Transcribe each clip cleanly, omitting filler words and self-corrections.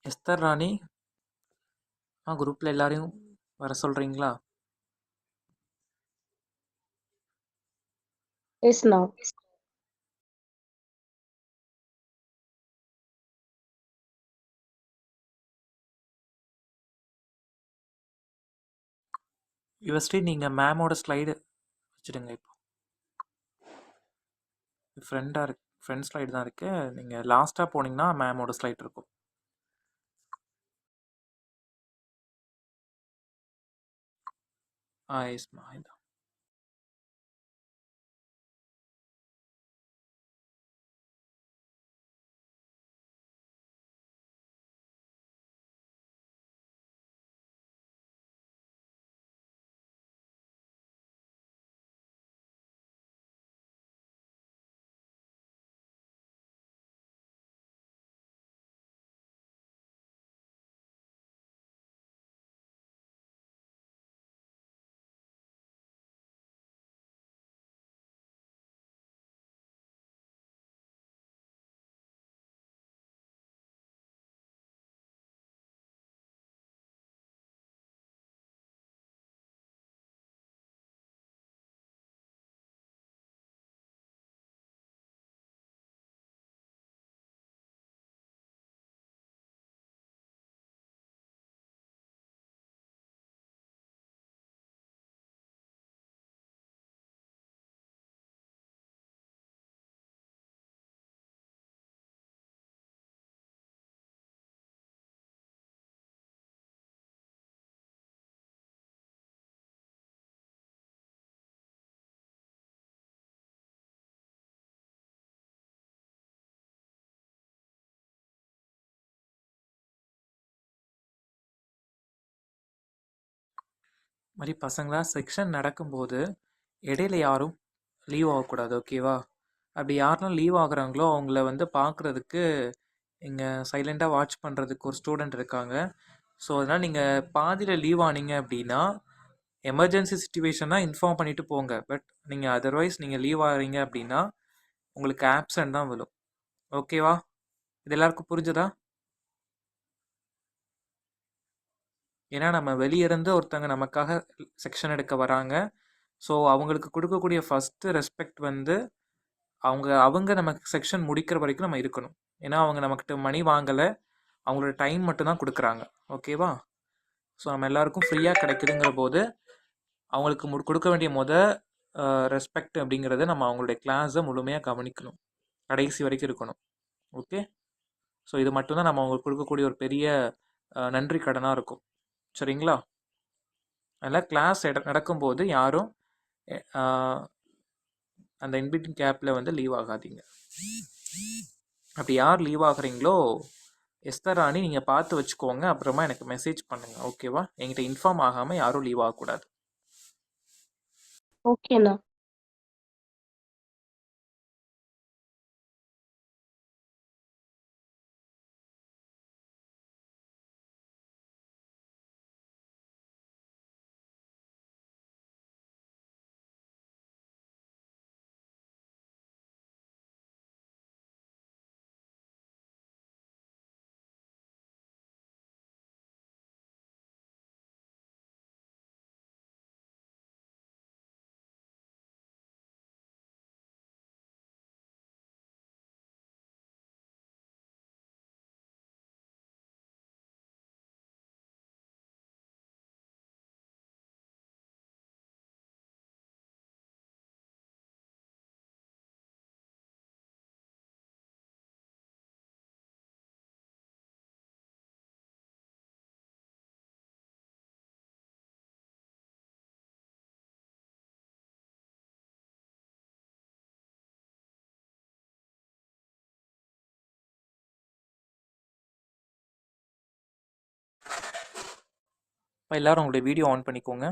Esther ராணி, குரூப்பில் எல்லாரையும் வர சொல்கிறீங்களா? Yes, now. யுவஸ்ரீ, நீங்கள் மேமோட ஸ்லைடு வச்சுடுங்க. இப்போ ஃப்ரெண்ட் ஸ்லைடு தான் இருக்கு. நீங்கள் லாஸ்ட்டாக போனீங்கன்னா மேமோட ஸ்லைட் இருக்கும். எஸ்மா, இதான். மாதிரி பசங்களா செக்ஷன் நடக்கும்போது இடையில யாரும் லீவ் ஆகக்கூடாது, ஓகேவா? அப்படி யாரெல்லாம் லீவ் ஆகுறாங்களோ அவங்கள வந்து பார்க்குறதுக்கு இங்கே சைலண்ட்டாக வாட்ச் பண்ணுறதுக்கு ஒரு ஸ்டூடெண்ட் இருக்காங்க. ஸோ அதனால் நீங்கள் பாதியில் லீவ் ஆனீங்க அப்படின்னா எமர்ஜென்சி சுச்சுவேஷனாக இன்ஃபார்ம் பண்ணிவிட்டு போங்க. பட் நீங்கள் அதர்வைஸ் நீங்கள் லீவ் ஆகிறீங்க அப்படின்னா உங்களுக்கு ஆப்சண்ட் தான் விழும், ஓகேவா? இது எல்லாருக்கும் புரிஞ்சுதா? ஏன்னா நம்ம வெளியிருந்து ஒருத்தங்க நமக்காக செக்ஷன் எடுக்க வராங்க. ஸோ அவங்களுக்கு கொடுக்கக்கூடிய ஃபஸ்ட்டு ரெஸ்பெக்ட் வந்து அவங்க நமக்கு செக்ஷன் முடிக்கிற வரைக்கும் நம்ம இருக்கணும். ஏன்னா அவங்க நமக்கிட்ட மணி வாங்கலை, அவங்களோட டைம் மட்டும்தான் கொடுக்குறாங்க, ஓகேவா? ஸோ நம்ம எல்லாருக்கும் ஃப்ரீயாக கிடைக்குதுங்கிற போது அவங்களுக்கு கொடுக்க வேண்டிய ரெஸ்பெக்ட் அப்படிங்கிறத நம்ம அவங்களுடைய கிளாஸை முழுமையாக கவனிக்கணும், கடைசி வரைக்கும் இருக்கணும், ஓகே? ஸோ இது மட்டும்தான் நம்ம அவங்களுக்கு கொடுக்கக்கூடிய ஒரு பெரிய நன்றி கடனாக இருக்கும், சரிங்களா? அதனால் கிளாஸ் நடக்கும்போது யாரும் அந்த இன்பிட்வீன் கேப்பில் வந்து லீவ் ஆகாதீங்க. அப்படி யார் லீவ் ஆகுறீங்களோ எஸ்தர் ராணி நீங்கள் பார்த்து வச்சுக்கோங்க, அப்புறமா எனக்கு மெசேஜ் பண்ணுங்கள், ஓகேவா? என்கிட்ட இன்ஃபார்ம் ஆகாமல் யாரும் லீவ் ஆகக்கூடாது. Okay, now. இப்போ எல்லோரும் உங்களுடைய வீடியோ ஆன் பண்ணிக்கோங்க.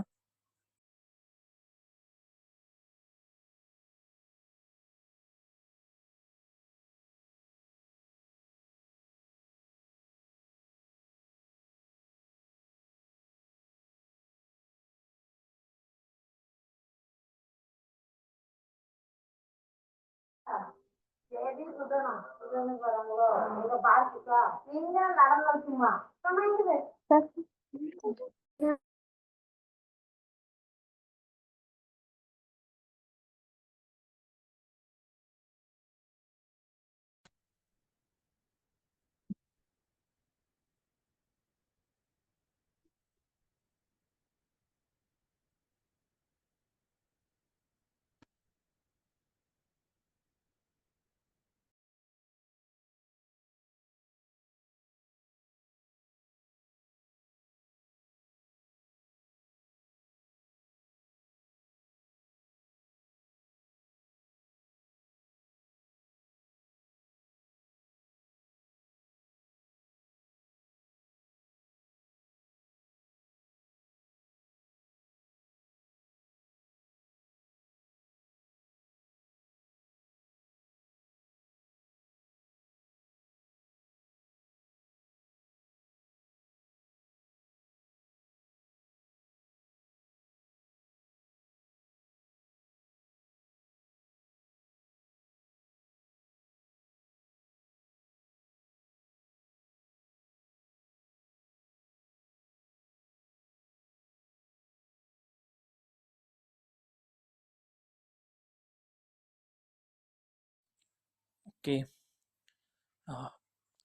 Okay.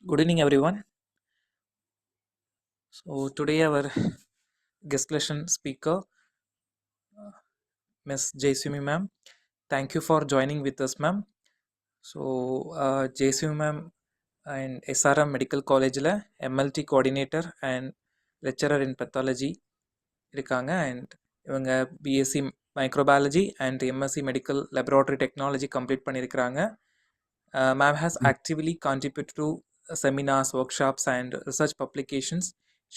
Good evening, everyone. So today our guest lesson speaker, Miss Jaysumi ma'am. Thank you for joining with us, ma'am. So Jaysumi ma'am and SRM Medical Collegeல MLT coordinator and lecturer in pathology இருக்காங்க. And இவங்க BSc microbiology and MSc medical laboratory technology complete பண்ணியிருக்கிறாங்க. Ma'am has actively contributed to seminars, workshops and research publications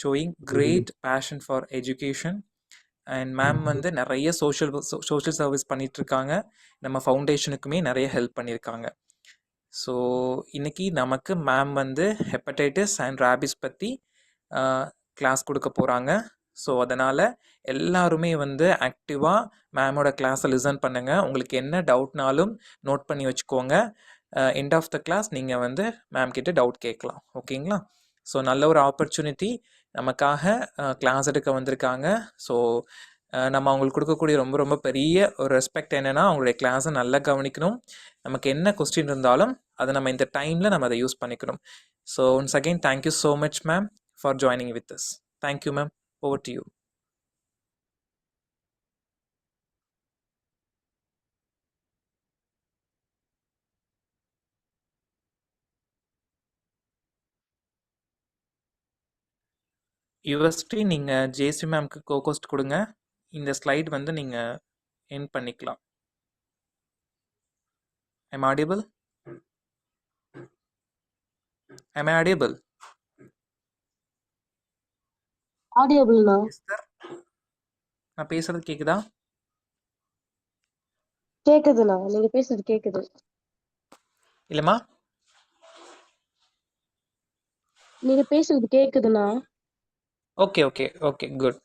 showing great passion for education. And ma'am வந்து நிறைய social service பண்ணிட்டு இருக்காங்க. நம்ம ஃபவுண்டேஷனுக்குமே நிறைய help பண்ணியிருக்காங்க. ஸோ இன்னைக்கு நமக்கு மேம் வந்து ஹெப்படைட்டிஸ் அண்ட் ரேபிஸ் பற்றி கிளாஸ் கொடுக்க போகிறாங்க. ஸோ அதனால் எல்லாருமே வந்து ஆக்டிவாக மேமோட கிளாஸை லிசன் பண்ணுங்கள். உங்களுக்கு என்ன டவுட்னாலும் நோட் பண்ணி வச்சுக்கோங்க. எண்ட் ஆஃப் த கிளாஸ் நீங்கள் வந்து மேம் கிட்ட டவுட் கேட்கலாம். ஓகேங்களா? ஸோ நல்ல ஒரு ஆப்பர்ச்சுனிட்டி நமக்காக கிளாஸ் எடுக்க வந்திருக்காங்க. ஸோ நம்ம அவங்களுக்கு கொடுக்கக்கூடிய ரொம்ப ரொம்ப பெரிய ஒரு ரெஸ்பெக்ட் என்னென்னா, அவங்களுடைய கிளாஸை நல்லா கவனிக்கணும். நமக்கு என்ன கொஸ்டின் இருந்தாலும் அதை நம்ம இந்த டைமில் நம்ம அதை யூஸ் பண்ணிக்கணும். So once again thank you so much ma'am for joining with us. Thank you ma'am. Over to you. Yuvasri, நீங்கள் ஜேசி மேம்க்கு கோகோஸ்ட் கொடுங்க. இந்த ஸ்லைட் வந்து நீங்கள் என் பண்ணிக்கலாம். Am I audible? Am I audible? ஆடியபிள்ண்ணா. எஸ்தர், நான் பேசுறது கேக்குதா? கேக்குதுண்ணா, நீங்க பேசுறது கேக்குது. இல்லைம்மா? நீங்க பேசுறது கேக்குதுண்ணா. Okay okay okay, good.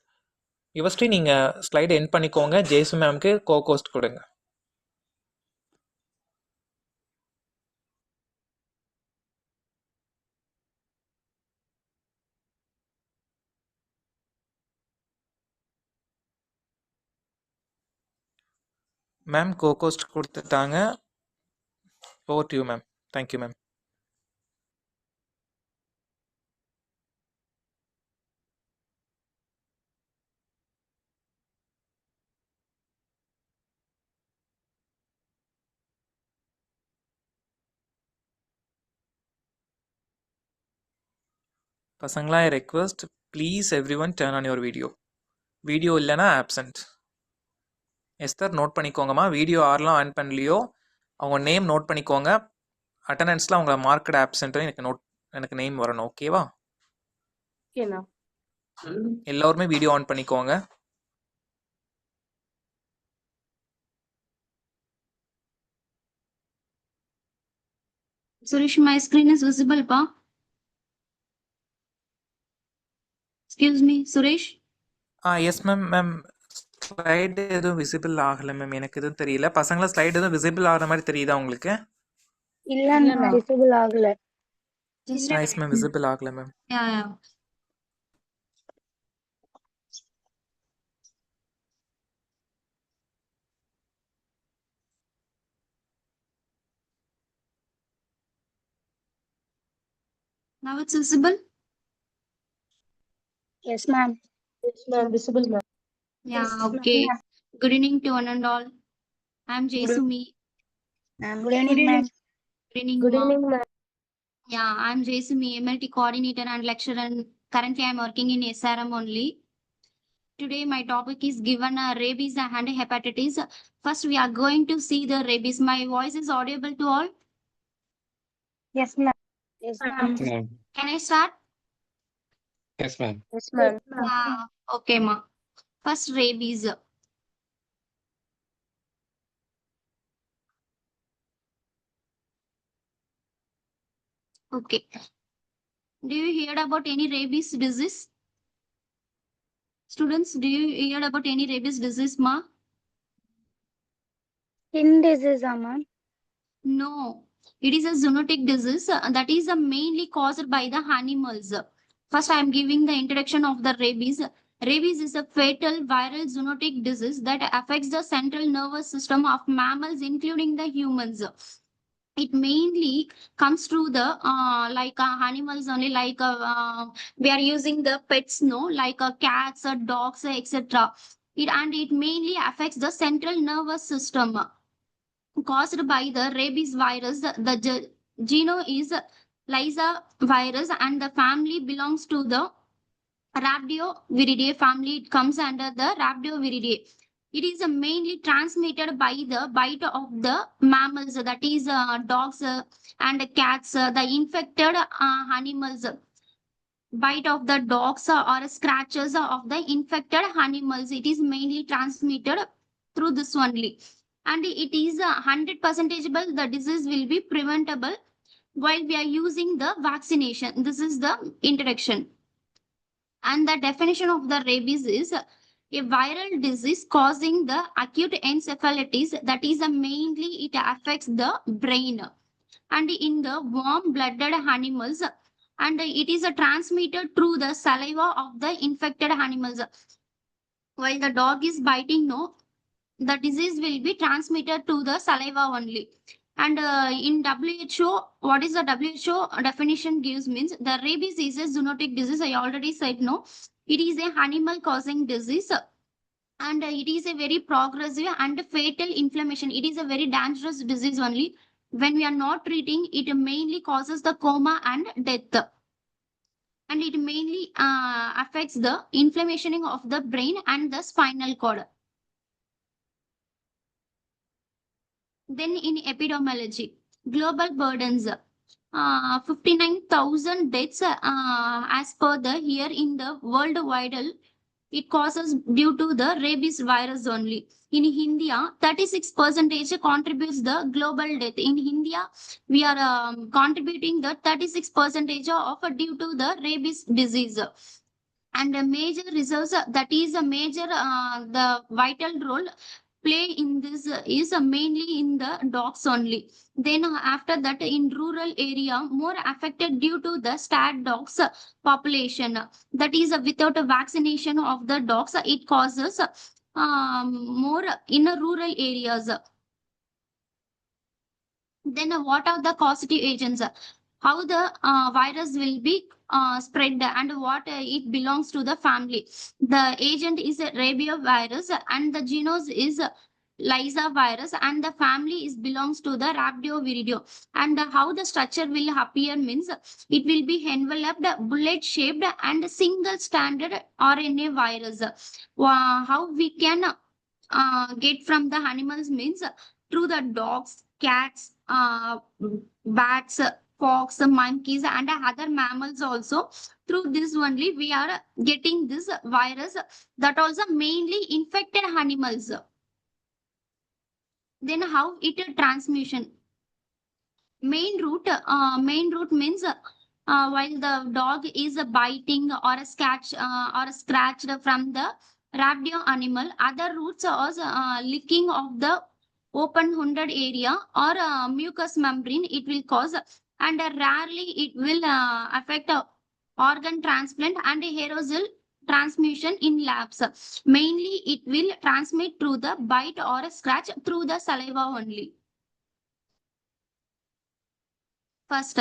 Yuvashree, நீங்கள் ஸ்லைட் என் பண்ணிக்கோங்க. ஜேசு மேம்க்கு கோகோஸ்ட் கொடுங்க. மேம் கோகோஸ்ட் கொடுத்துட்டாங்க. Over to you ma'am. Thank you ma'am. பசங்களா, I request please everyone turn on your video. Video இல்லைனா ஆப்சண்ட். எஸ்தர், நோட் பண்ணிக்கோங்கம்மா. வீடியோ யாரெல்லாம் ஆன் பண்ணலையோ அவங்க நேம் நோட் பண்ணிக்கோங்க. அட்டண்டன்ஸில் அவங்க மார்க்கெட் ஆப்சென்ட் எனக்கு நேம் வரணும். ஓகேவா? ஓகேண்ணா. எல்லோருமே வீடியோ ஆன் பண்ணிக்கோங்க. Suresh, my screen is visible, pa? Excuse me, Suresh? Yes ma'am. Ma'am, slide எதுவும் விசிபிள் ஆகலை மேம். எனக்கு எதுவும் தெரியல. பசங்களா, ஸ்லைடு எதுவும் விசிபிள் ஆகிற மாதிரி தெரியுதா உங்களுக்கு? இல்லண்ணா விசிபிள் ஆகல. Just நைஸ் மேம், விசிபிள் ஆகல ma'am. yeah. Now it's visible. Yes, ma'am. Yes, ma'am. Visible, ma'am. Yeah, Yes, okay. ma'am. Good evening to one and all. I'm Jaisumi. Good evening, ma'am. Good evening, Good ma'am. evening, ma'am. Yeah, I'm Jaisumi, MLT coordinator and lecturer, and currently I'm working in SRM only. Today my topic is given rabies and hepatitis. First, we are going to see the rabies. My voice is audible to all. Yes, ma'am. Yes, ma'am. Yes, ma'am. Can I start? Yes, ma'am. Yes, ma'am. Okay, ma. First, rabies. Okay. Do you hear about any rabies disease? Students, do you hear about any rabies disease, ma? Skin disease, ma'am. No, it is a zoonotic disease that is mainly caused by the animals. First, I am giving the introduction of the rabies. Rabies is a fatal viral zoonotic disease that affects the central nervous system of mammals, including the humans. It mainly comes through the animals only, we are using the pets, no, cats or dogs, etc. It mainly affects the central nervous system caused by the rabies virus. The genome is Lysa virus, and the family belongs to the Rhabdoviridae family. It comes under the Rhabdoviridae. It is mainly transmitted by the bite of the mammals, that is dogs and cats. The infected animals bite of the dogs or scratches of the infected animals. It is mainly transmitted through this only. And it is 100% the disease will be preventable while we are using the vaccination. This is the introduction. And the definition of the rabies is a viral disease causing the acute encephalitis, that is mainly it affects the brain and in the warm-blooded animals, and it is transmitted through the saliva of the infected animals. While the dog is biting, no, the disease will be transmitted to the saliva only. And in WHO, what is the WHO definition gives means the rabies is a zoonotic disease. I already said no. It is a animal causing disease, and it is a very progressive and fatal inflammation. It is a very dangerous disease only. When we are not treating, it mainly causes the coma and death. And it mainly affects the inflammation of the brain and the spinal cord. Then in epidemiology, global burdens, 59,000 deaths as per the year in the worldwide. It causes due to the rabies virus only. In India, 36% contributes the global death. In India, we are contributing the 36% of due to the rabies disease. And a major reserves, that is a major the vital role play in this is mainly in the dogs only. Then after that, in rural area, more affected due to the stray dogs population. That is without a vaccination of the dogs, it causes more in rural areas. Then what are the causative agents? How the virus will be spread and what it belongs to the family. The agent is a rabiovirus and the genus is Lysa virus, and the family is belongs to the Rhabdoviridae. And how the structure will appear means it will be enveloped, bullet shaped and single standard RNA virus. How we can get from the animals means through the dogs, cats, bats, fox, monkeys, and other mammals also. Through this only we are getting this virus, that also mainly infected animals. Then how it transmission? Main route means while the dog is biting or scratched from the rabdio animal, other routes are licking of the open wounded area or mucous membrane it will cause, and rarely it will affect organ transplant and aerosol transmission in labs. Mainly it will transmit through the bite or a scratch through the saliva only. First,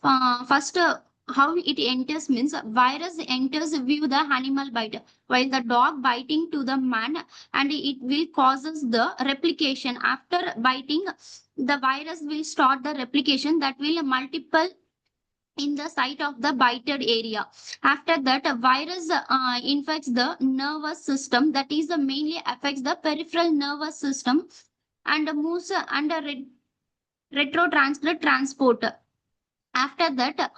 how it enters means virus enters via the animal bite, while the dog biting to the man, and it will causes the replication. After biting, the virus will start the replication that will multiple in the site of the bited area. After that, a virus infects the nervous system, that is mainly affects the peripheral nervous system and moves under retrotranscript transport. After that,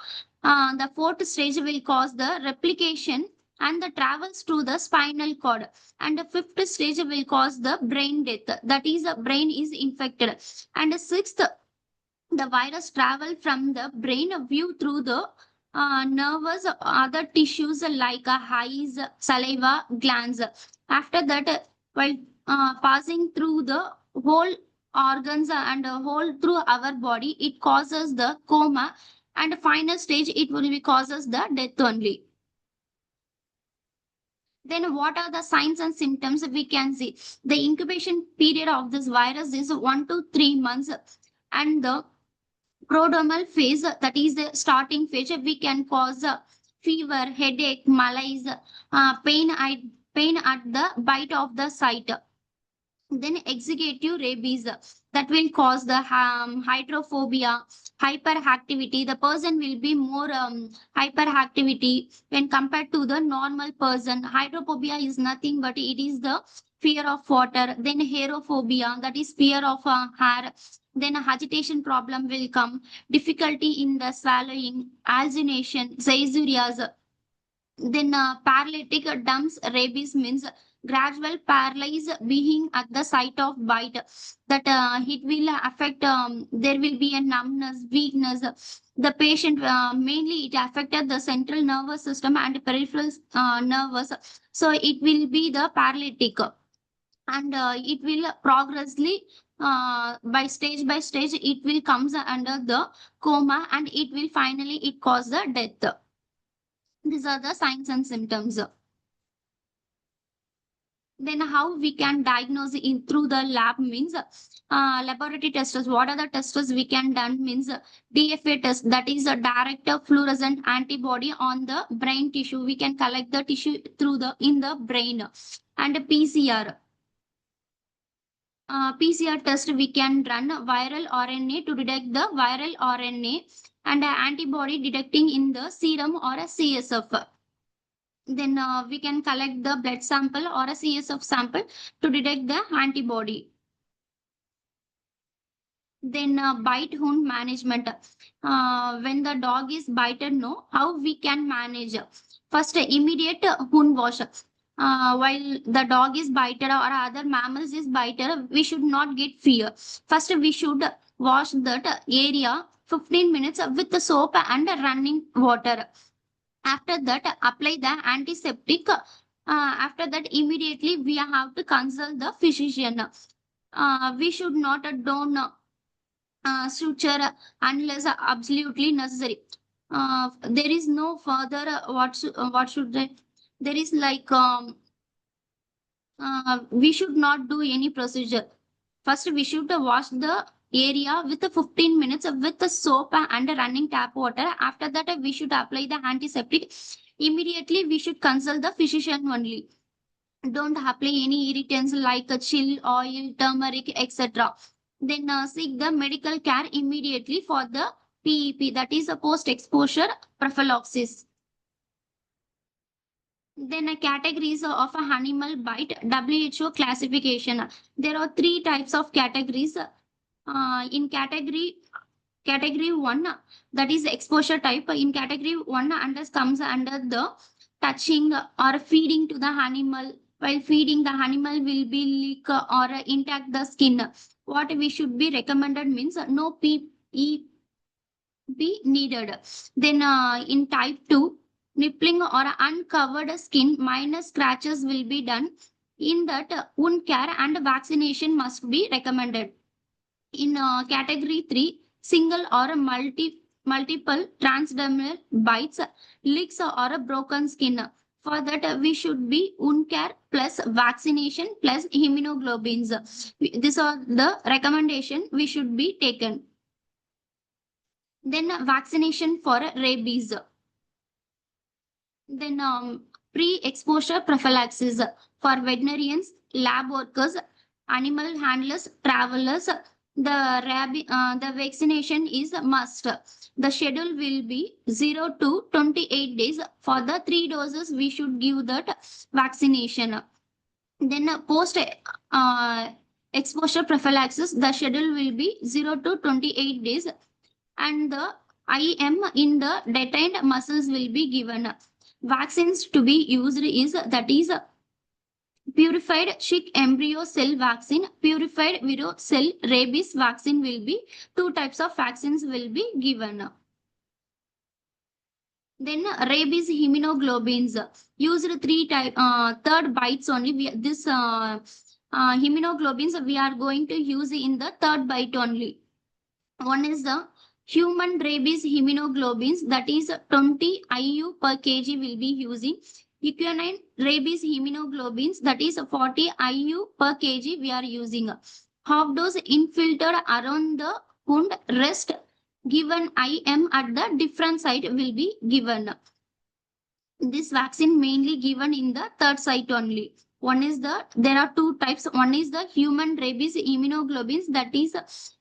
the fourth stage will cause the replication and the travels through the spinal cord. And the fifth stage will cause the brain death. That is, the brain is infected. And the sixth, the virus travel from the brain view through the nervous other tissues like eyes, saliva, glands. After that, while passing through the whole organs and whole through our body, it causes the coma, and final stage it will be causes the death only. Then what are the signs and symptoms we can see? The incubation period of this virus is 1 to 3 months, and the prodromal phase, that is the starting phase, we can cause fever, headache, malaise, pain at the bite of the site. Then executive rabies, that will cause the hydrophobia, hyperactivity. The person will be more hyperactivity when compared to the normal person. Hydrophobia is nothing but it is the fear of water. Then aerophobia, that is fear of air. Then agitation problem will come, difficulty in the swallowing, hallucination, seizurias. Then paralytic dumps rabies means gradual paralysis being at the site of bite, that it will affect, there will be a numbness, weakness. The patient, mainly it affected the central nervous system and peripheral nervous. So it will be the paralytic, and it will progressively by stage it will comes under the coma, and it will finally it cause the death. These are the signs and symptoms. Then how we can diagnose in through the lab means laboratory tests. What are the tests we can done means DFA test, that is a direct fluorescent antibody on the brain tissue. We can collect the tissue through the in the brain. And PCR. PCR test we can run viral RNA to detect the viral RNA, and antibody detecting in the serum or a CSF. Then we can collect the blood sample or a CSF sample to detect the antibody. Then bite wound management. When the dog is bitten, no, how we can manage? First, immediate wound wash. While the dog is bitten or other mammals is bitten, we should not get fear. First, we should wash that area 15 minutes with the soap and running water. After that, apply the antiseptic. After that, immediately we have to consult the physician. We should not don suture unless absolutely necessary. There is no further what should they? There is like we should not do any procedure. First, we should wash the area with 15 minutes with the soap and running tap water. After that, we should apply the antiseptic. Immediately, we should consult the physician only. Don't apply any irritants like a chill, oil, turmeric, etc. Then seek the medical care immediately for the PEP, that is a post-exposure prophylaxis. Then categories of a animal bite, WHO classification. There are 3 types of categories. In category 1, that is exposure type. In category 1, comes under the touching or feeding to the animal. While feeding, the animal will be leak or intact the skin. What we should be recommended means no PEP needed. Then in type 2, nippling or uncovered skin, minor scratches will be done. In that, wound care and vaccination must be recommended. In category 3, single or multiple transdermal bites, licks or a broken skin. For that, we should be wound care plus vaccination plus immunoglobulins. These are the recommendation we should be taken. Then vaccination for rabies. Then pre-exposure prophylaxis for veterinarians, lab workers, animal handlers, travelers. The vaccination is a must. The schedule will be 0 to 28 days. For the 3 doses, we should give that vaccination. Then post exposure prophylaxis, the schedule will be 0 to 28 days, and the IM in the detained muscles will be given. Vaccines to be used is purified chick embryo cell vaccine, purified viro cell rabies vaccine will be 2 types of vaccines will be given. Then rabies immunoglobulins used 3 type third bites only. This immunoglobulins we are going to use in the third bite only. One is the human rabies immunoglobulins, that is 20 IU per kg will be using. Equine rabies immunoglobulins, that is 40 IU per kg we are using. Half dose infiltrated around the wound, rest given IM at the different site will be given. This vaccine mainly given in the third site only. There are 2 types. One is the human rabies immunoglobulins, that is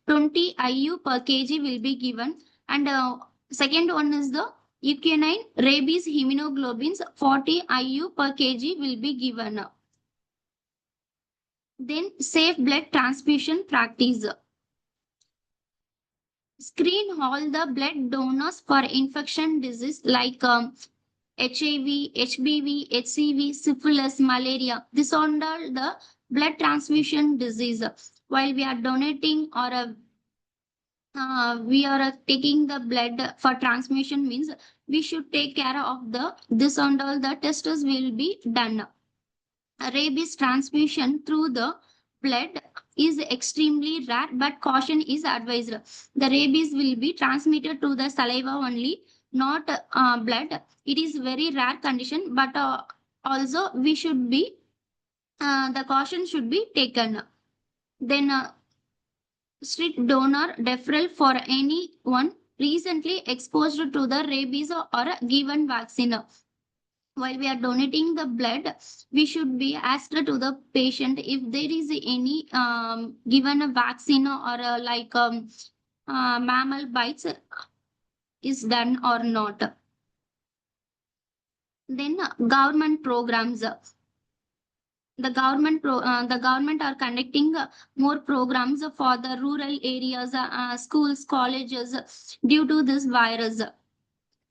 20 IU per kg will be given. And second one is the equine rabies immunoglobulins, 40 IU per kg will be given. Then safe blood transfusion practice. Screen all the blood donors for infection disease like HIV, HBV, HCV, syphilis, malaria. This are all the blood transfusion disease. While we are donating or we are taking the blood for transmission, means we should take care of this and all the tests will be done. Rabies transmission through the blood is extremely rare, but caution is advised. The rabies will be transmitted to the saliva only, not blood. It is very rare condition, but also we should be the caution should be taken. Then strict donor deferral for anyone recently exposed to the rabies or given vaccine. While we are donating the blood, we should be asked to the patient if there is any given a vaccine or mammal bites is done or not. Then government programs. The government are conducting more programs for the rural areas, schools, colleges due to this virus.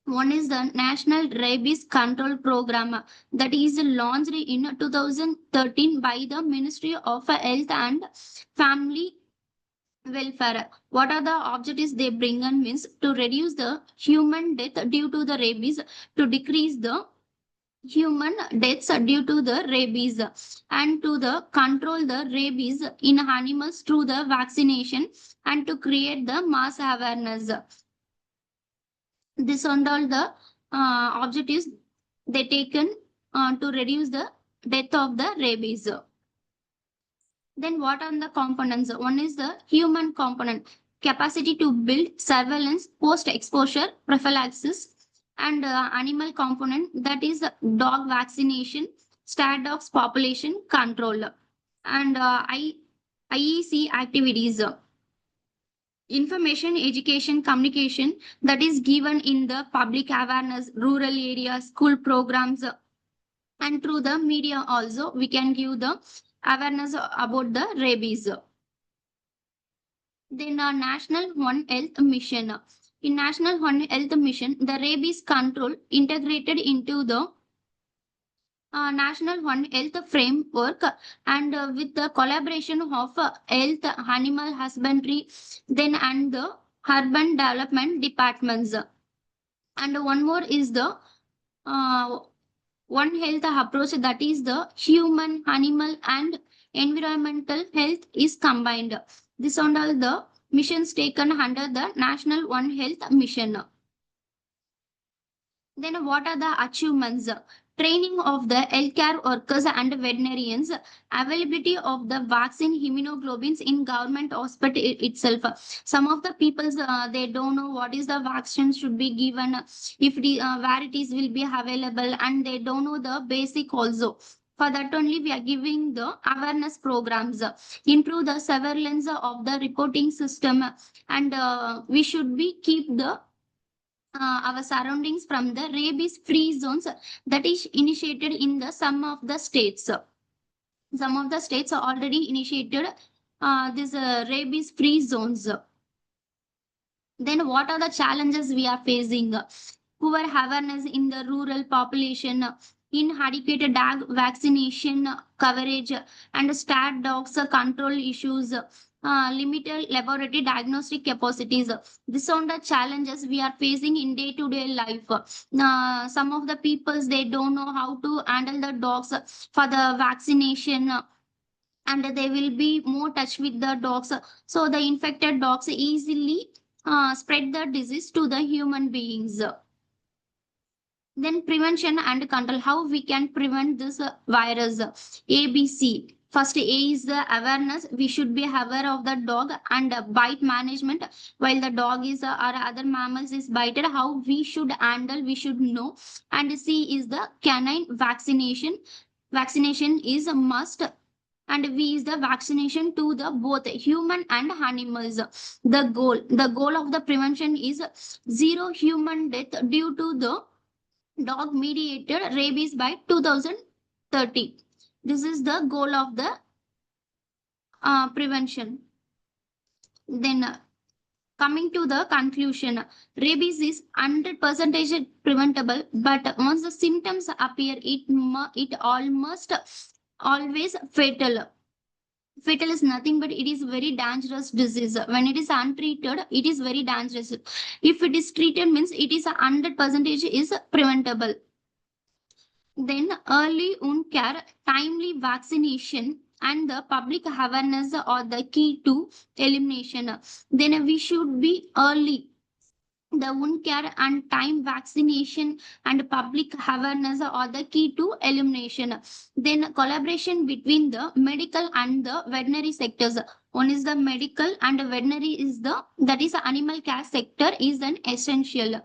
One is the National Rabies Control Program that is launched in 2013 by the Ministry of Health and Family Welfare. What are the objectives they bring in means to reduce the human death due to the rabies, to decrease the human deaths due to the rabies, and to the control the rabies in animals through the vaccination, and to create the mass awareness. This and all the objectives they taken to reduce the death of the rabies. Then what are the components? One is the human component, capacity to build surveillance, post-exposure prophylaxis, and animal component, that is dog vaccination, stray dogs population control, and IEC activities. Information, education, communication that is given in the public awareness, rural areas, school programs, and through the media also we can give the awareness about the rabies. Then National One Health Mission. In National One Health Mission, the rabies control integrated into the National One Health Framework, and with the collaboration of health, animal husbandry, then and the urban development departments. And one more is the One health approach, that is the human, animal, and environmental health is combined. This are all the missions taken under the National One Health Mission. Then what are the achievements? Training of the healthcare workers and veterinarians, availability of the vaccine immunoglobulins in government hospital itself. Some of the people they don't know what is the vaccine should be given, if the where it is will be available, and they don't know the basic also. For that only we are giving the awareness programs, improve the surveillance of the reporting system, and we should be keep the our surroundings from the rabies free zones that is initiated in the some of the states. Some of the states are already initiated this rabies free zones. Then what are the challenges we are facing? Poor awareness in the rural population, inadequate dog vaccination coverage, and stat dogs control issues, limited laboratory diagnostic capacities. These are the challenges we are facing in day-to-day life. Some of the peoples they don't know how to handle the dogs for the vaccination, and they will be more touch with the dogs. So the infected dogs easily spread the disease to the human beings. Then prevention and control, how we can prevent this virus. ABC. First A is the awareness. We should be aware of the dog and bite management. While the dog is or other mammals is bited, how we should handle, we should know. And C is the canine vaccination. Vaccination is a must, and V is the vaccination to the both human and animals. The goal of the prevention is zero human death due to the dog mediated rabies by 2030. This is the goal of the prevention. Then coming to the conclusion, rabies is 100% preventable, but once the symptoms appear, it almost always fatal. Fatal is nothing but it is very dangerous disease. When it is untreated, it is very dangerous. If it is treated, means it is 100% is preventable. Then early wound care, timely vaccination, and the public awareness are the key to elimination. Then we should be early. The wound care and time vaccination and public awareness are the key to elimination. Then collaboration between the medical and the veterinary sectors. One is the medical and veterinary is the, that is animal care sector is an essential.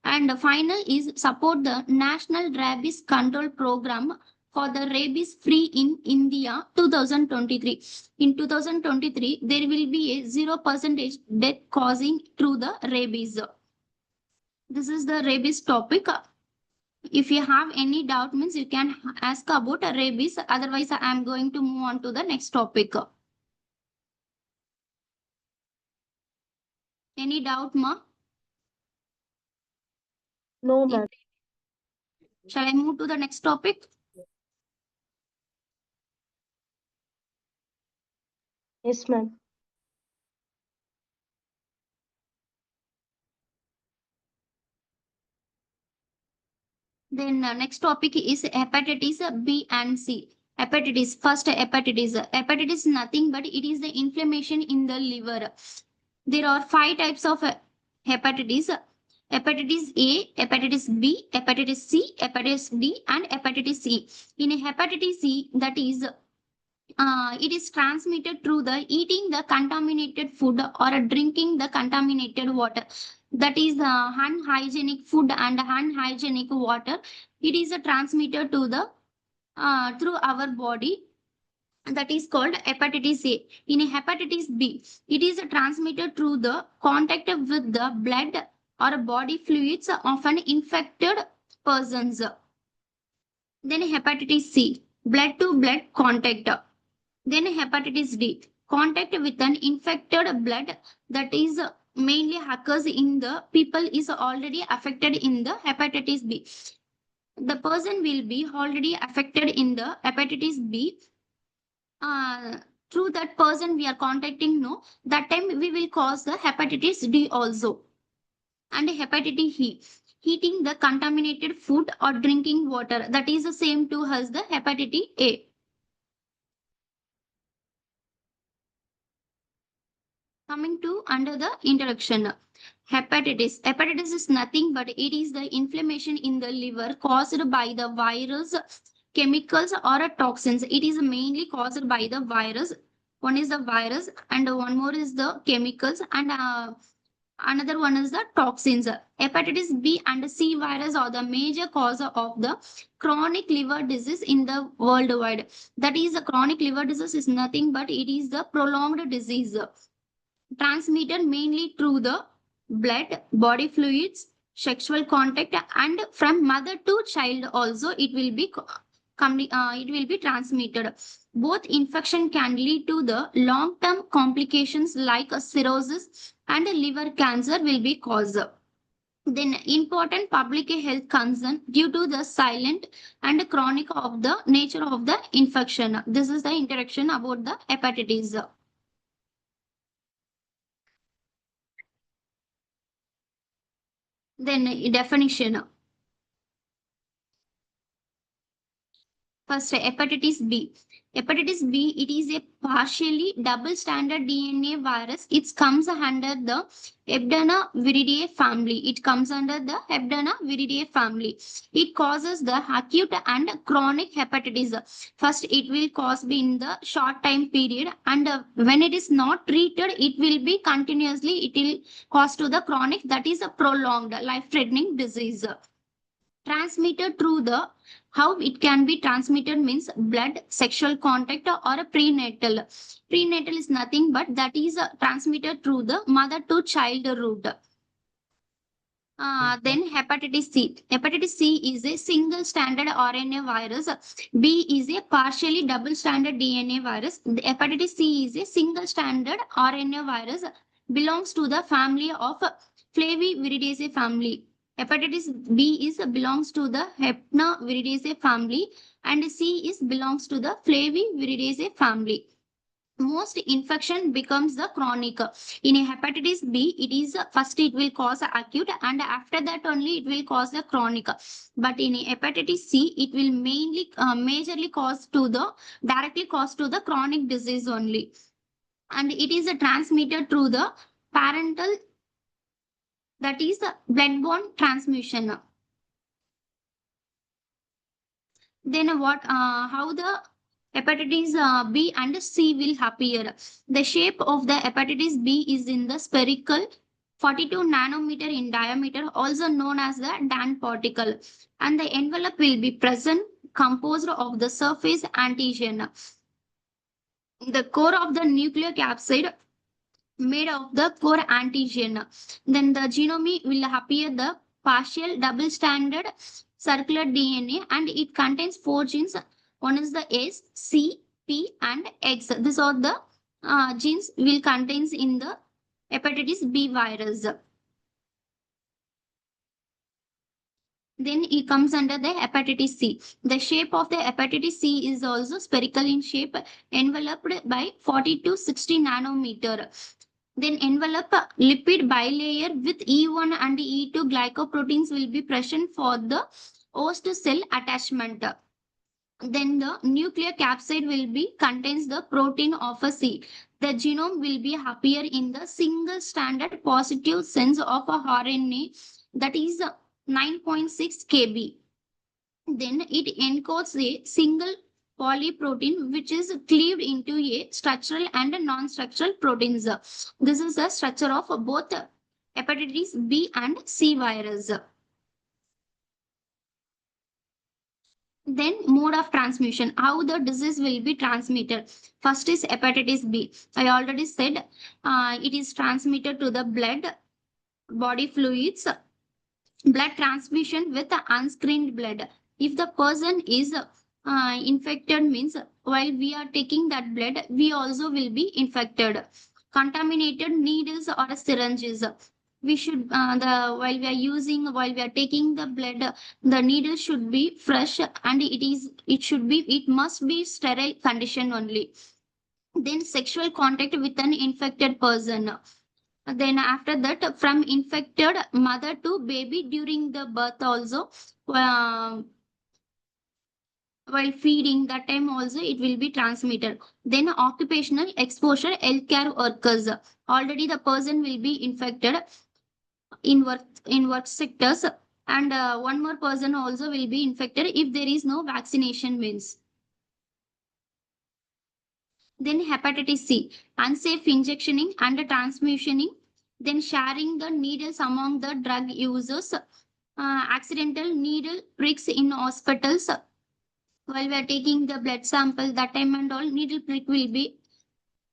And final is support the National Rabies Control Program for the rabies free in India 2023. In 2023, there will be a 0% death causing through the rabies. This is the rabies topic. If you have any doubt, means you can ask about rabies. Otherwise, I am going to move on to the next topic. Any doubt, ma? No, ma'am. Shall I move to the next topic? Yes, ma'am. Then next topic is hepatitis B and C. Hepatitis, first hepatitis. Hepatitis is nothing but it is the inflammation in the liver. There are 5 types of hepatitis. Hepatitis A, hepatitis B, hepatitis C, hepatitis D, and hepatitis E. In hepatitis C, that is it is transmitted through the eating the contaminated food or drinking the contaminated water. That is unhygienic food and unhygienic water. It is transmitted to the through our body. That is called hepatitis A. In hepatitis B, it is transmitted through the contact with the blood or body fluids of an infected persons. Then hepatitis C, blood to blood contact. Then hepatitis D, contact with an infected blood, that is mainly occurs in the people is already affected in the hepatitis B. The person will be already affected in the hepatitis B. Through that person we are contacting, no, that time we will cause the hepatitis D also. And hepatitis E. eating the contaminated food or drinking water. That is the same to as the hepatitis A. Coming to under the introduction. Hepatitis. Hepatitis is nothing but it is the inflammation in the liver caused by the virus, chemicals or toxins. It is mainly caused by the virus. One is the virus and one more is the chemicals and another one is the toxins. Hepatitis B and C virus are the major cause of the chronic liver disease in the worldwide. That is, the chronic liver disease is nothing but it is the prolonged disease transmitted mainly through the blood, body fluids, sexual contact, and from mother to child also it will be transmitted. Both infection can lead to the long-term complications like cirrhosis and liver cancer will be caused. Then important public health concern due to the silent and chronic of the nature of the infection. This is the introduction about the hepatitis. Then definition. First, hepatitis B. Hepatitis B, it is a partially double-stranded DNA virus. It comes under the Hebdona family. It comes under the Hebdona family. It causes the acute and chronic hepatitis. First, it will cause in the short time period, and when it is not treated, it will be continuously. It will cause to the chronic. That is a prolonged, life-threatening disease. Transmitted through the how it can be transmitted means blood, sexual contact, or a prenatal. Prenatal is nothing but that is transmitted through the mother to child route. Then hepatitis C. Hepatitis C is a single stranded RNA virus. B is a partially double stranded DNA virus. The hepatitis C is a single stranded RNA virus. Belongs to the family of Flaviviridaceae family. Hepatitis B is belongs to the Hypnoviridaceae family and C is belongs to the Flaviviridaceae family. Most infection becomes the chronic. In a hepatitis B, it is first it will cause acute and after that only it will cause the chronic. But in a hepatitis C, it will mainly majorly cause to the directly cause to the chronic disease only. And it is transmitted through the parental, that is the blood-borne transmission. Then what? How the hepatitis B and C will appear? The shape of the hepatitis B is in the spherical 42 nanometer in diameter, also known as the DAN particle, and the envelope will be present composed of the surface antigen. The core of the nucleocapsid made of the core antigen. Then the genome will appear the partial double-stranded circular DNA and it contains 4 genes. One is the S, C, P and X. These are the genes will contains in the hepatitis B virus. Then it comes under the hepatitis C. The shape of the hepatitis C is also spherical in shape, enveloped by 40 to 60 nanometer. Then envelope lipid bilayer with E1 and E2 glycoproteins will be present for the host cell attachment. Then the nucleocapsid will be contains the protein of a C. The genome will be appear in the single stranded positive sense of a RNA, that is 9.6 kb. Then it encodes a single polyprotein which is cleaved into a structural and a non-structural proteins. This is the structure of both hepatitis B and C virus. Then mode of transmission, how the disease will be transmitted. First is hepatitis B. I already said it is transmitted to the blood, body fluids, blood transmission with unscreened blood. If the person is infected means while we are taking that blood, we also will be infected. Contaminated needles or syringes. We should while we are taking the blood, the needle should be fresh and it must be sterile condition only. Then sexual contact with an infected person. Then after that, from infected mother to baby during the birth also, while feeding, that time also it will be transmitted. Then occupational exposure, healthcare workers. Already the person will be infected in work sectors, and one more person also will be infected if there is no vaccination means. Then hepatitis C, unsafe injectioning and transmissioning, then sharing the needles among the drug users, accidental needle pricks in hospitals while we are taking the blood sample, that time and all needle prick will be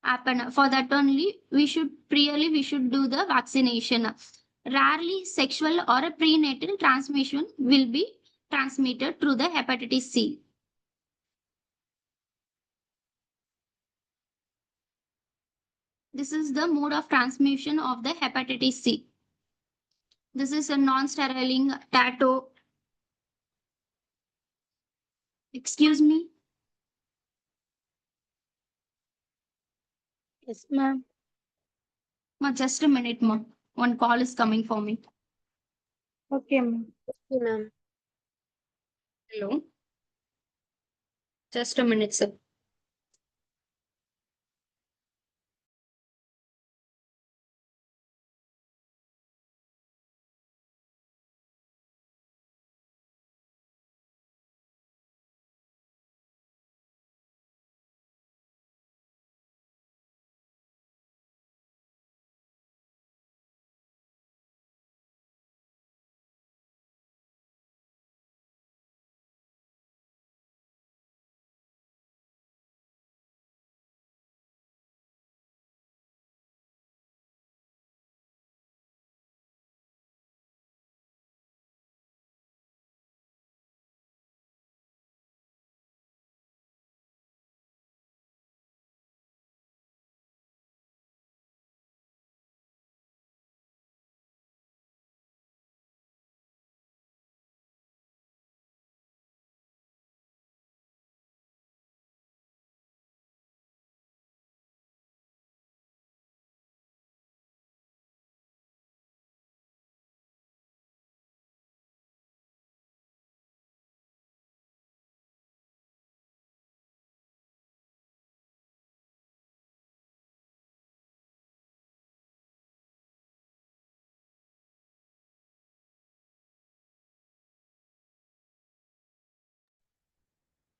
happen. For that only we should do the vaccination. Rarely sexual or a prenatal transmission will be transmitted through the hepatitis C. This is the mode of transmission of the hepatitis C. This is a non-sterile tattoo. Excuse me. Yes, ma'am. Ma, just a minute, ma. One call is coming for me. Okay, ma'am. Okay, ma'am. Hello. Just a minute, sir.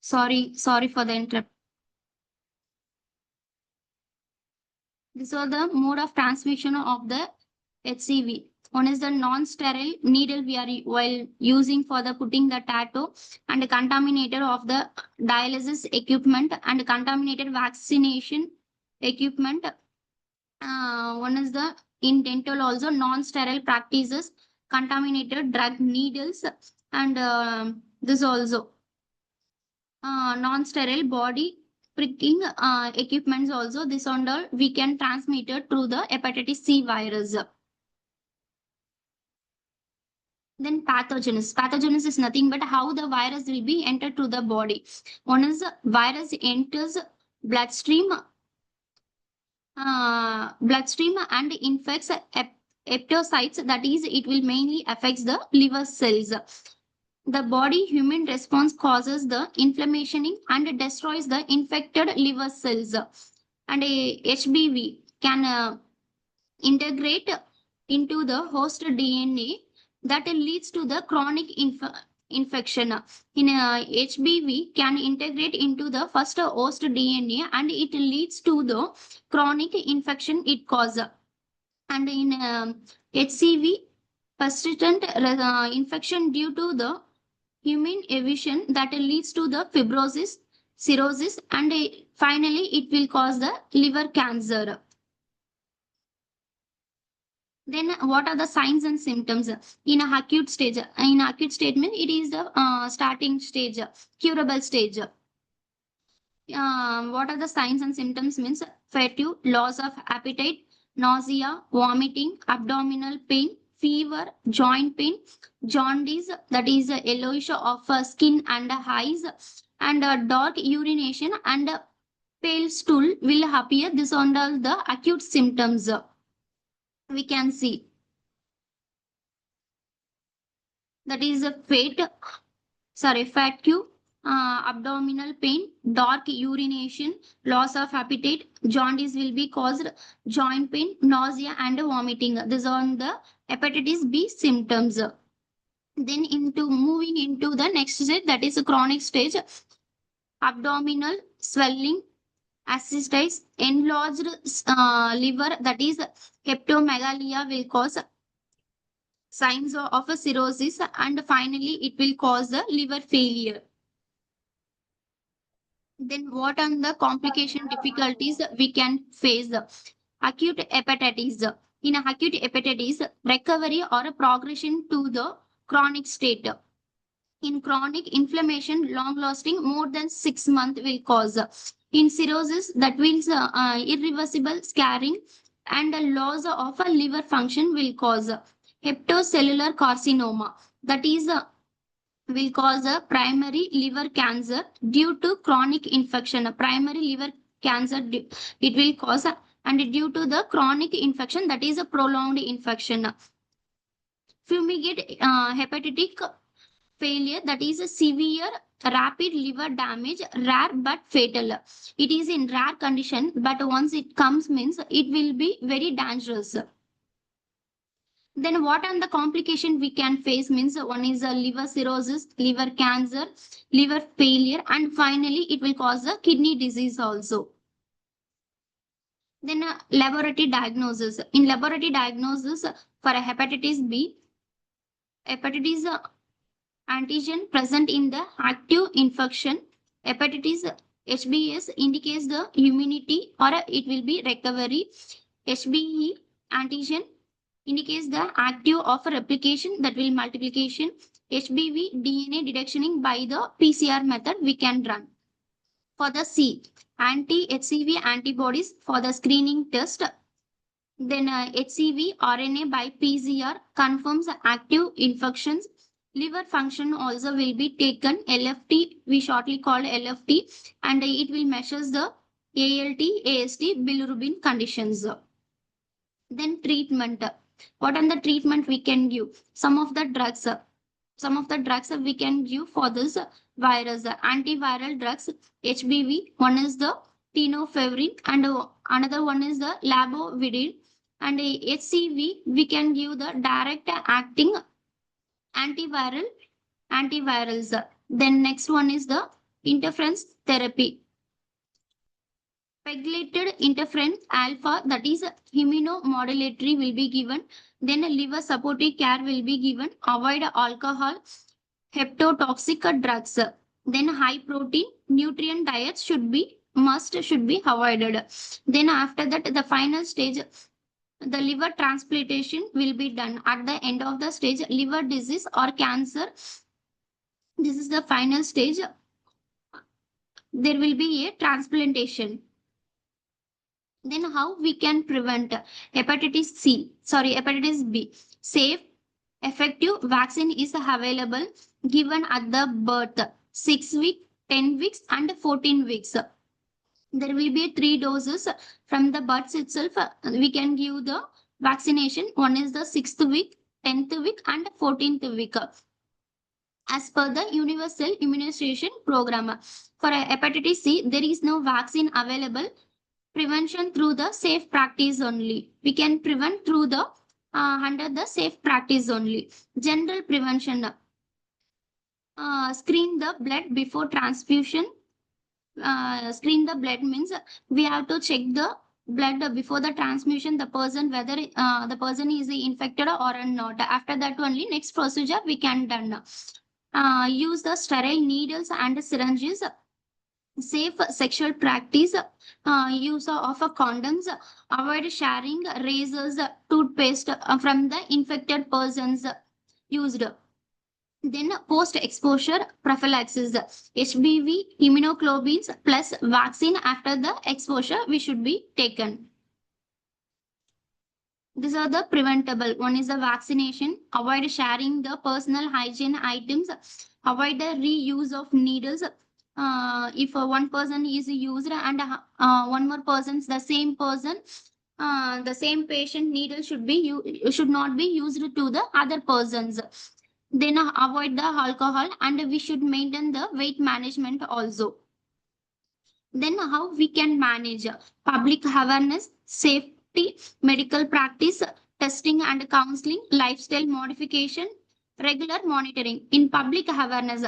Sorry for the interrupt. These are the mode of transmission of the HCV. One is the non-sterile needle we are while using for the putting the tattoo, and the contaminator of the dialysis equipment and contaminated vaccination equipment. One is the in dental also non-sterile practices, contaminated drug needles, and this also non-sterile body pricking equipments also. This and all we can transmit it through the hepatitis C virus. Then pathogens. Pathogens is nothing but how the virus will be entered to the body. One is virus enters bloodstream, and infects hepatocytes. That is, it will mainly affects the liver cells. The body human response causes the inflammation and destroys the infected liver cells. And a HBV can integrate into the host DNA that leads to the chronic infection. In HBV can integrate into the first host DNA and it leads to the chronic infection it causes. And in HCV, persistent infection due to the human evasion that leads to the fibrosis, cirrhosis, and finally it will cause the liver cancer. Then what are the signs and symptoms in a acute stage? In acute statement, it is the starting stage, curable stage. What are the signs and symptoms means fatigue, loss of appetite, nausea, vomiting, abdominal pain, fever, joint pain, jaundice, that is a yellowish of skin and eyes, and dark urination and pale stool will appear. This are all the acute symptoms. we can see. That is a fatigue, abdominal pain, dark urination, loss of appetite, jaundice will be caused, joint pain, nausea, and vomiting. These are the hepatitis B symptoms. Then moving into the next stage, that is a chronic stage, abdominal swelling, ascites, enlarged liver, that is hepatomegalia will cause signs of a cirrhosis, and finally it will cause the liver failure. Then what are the complication difficulties we can face? Acute hepatitis. In acute hepatitis, recovery or a progression to the chronic state. In chronic inflammation, long lasting more than 6 months will cause. In cirrhosis, that means irreversible scarring and a loss of a liver function will cause. Hepatocellular carcinoma, that is will cause a primary liver cancer due to chronic infection. A primary liver cancer it will cause, and due to the chronic infection, that is a prolonged infection. Fumigate hepatic failure, that is a severe rapid liver damage, rare but fatal. It is in rare condition, but once it comes means it will be very dangerous. Then what are the complication we can face means one is a liver cirrhosis, liver cancer, liver failure, and finally it will cause a kidney disease also. Then laboratory diagnosis. In laboratory diagnosis for a hepatitis B, hepatitis antigen present in the active infection, hepatitis HBs indicates the immunity or it will be recovery. HBe antigen indicates the active of replication, that will multiplication. HBV DNA detection by the PCR method we can run. For the C, anti-HCV antibodies for the screening test. Then HCV RNA by PCR confirms active infections. Liver function also will be taken, LFT, we shortly call LFT, and it will measures the ALT, AST, bilirubin conditions. Then treatment. What are the treatment we can give? Some of the drugs we can give for this virus. Antiviral drugs, HBV, one is the tenofovir, and another one is the labovidine. And HCV, we can give the direct acting antivirals. Then next one is the interference therapy. Pegylated interferon alpha, that is immunomodulatory, will be given. Then a liver supportive care will be given. Avoid alcohol, hepatotoxic drugs. Then high protein nutrient diets should be avoided. Then after that, the final stage, the liver transplantation will be done. At the end of the stage, liver disease or cancer, this is the final stage. There will be a transplantation. Then how we can prevent hepatitis B? Safe, effective vaccine is available, given at the birth, 6 weeks, 10 weeks, and 14 weeks. There will be 3 doses from the birth itself. We can give the vaccination. One is the 6th week, 10th week, and 14th week. As per the universal immunization program. For hepatitis C, there is no vaccine available. Prevention through the safe practice only. We can prevent through the under the safe practice only. General prevention. Screen the blood before transfusion. Screen the blood means we have to check the blood before the transfusion, the person whether the person is infected or not. After that only next procedure we can done. Use the sterile needles and syringes. Safe sexual practice, use of condoms, avoid sharing razors, toothpaste from the infected persons used. Then post-exposure prophylaxis, HBV immunoglobulins plus vaccine after the exposure we should be taken. These are the preventable. One is the vaccination, avoid sharing the personal hygiene items, avoid the reuse of needles. If one person is used and one more person, the same person the same patient needle should not be used to the other persons. Then avoid the alcohol, and we should maintain the weight management also. Then how we can manage public awareness, safety, medical practice, testing and counseling, lifestyle modification, regular monitoring. In public awareness,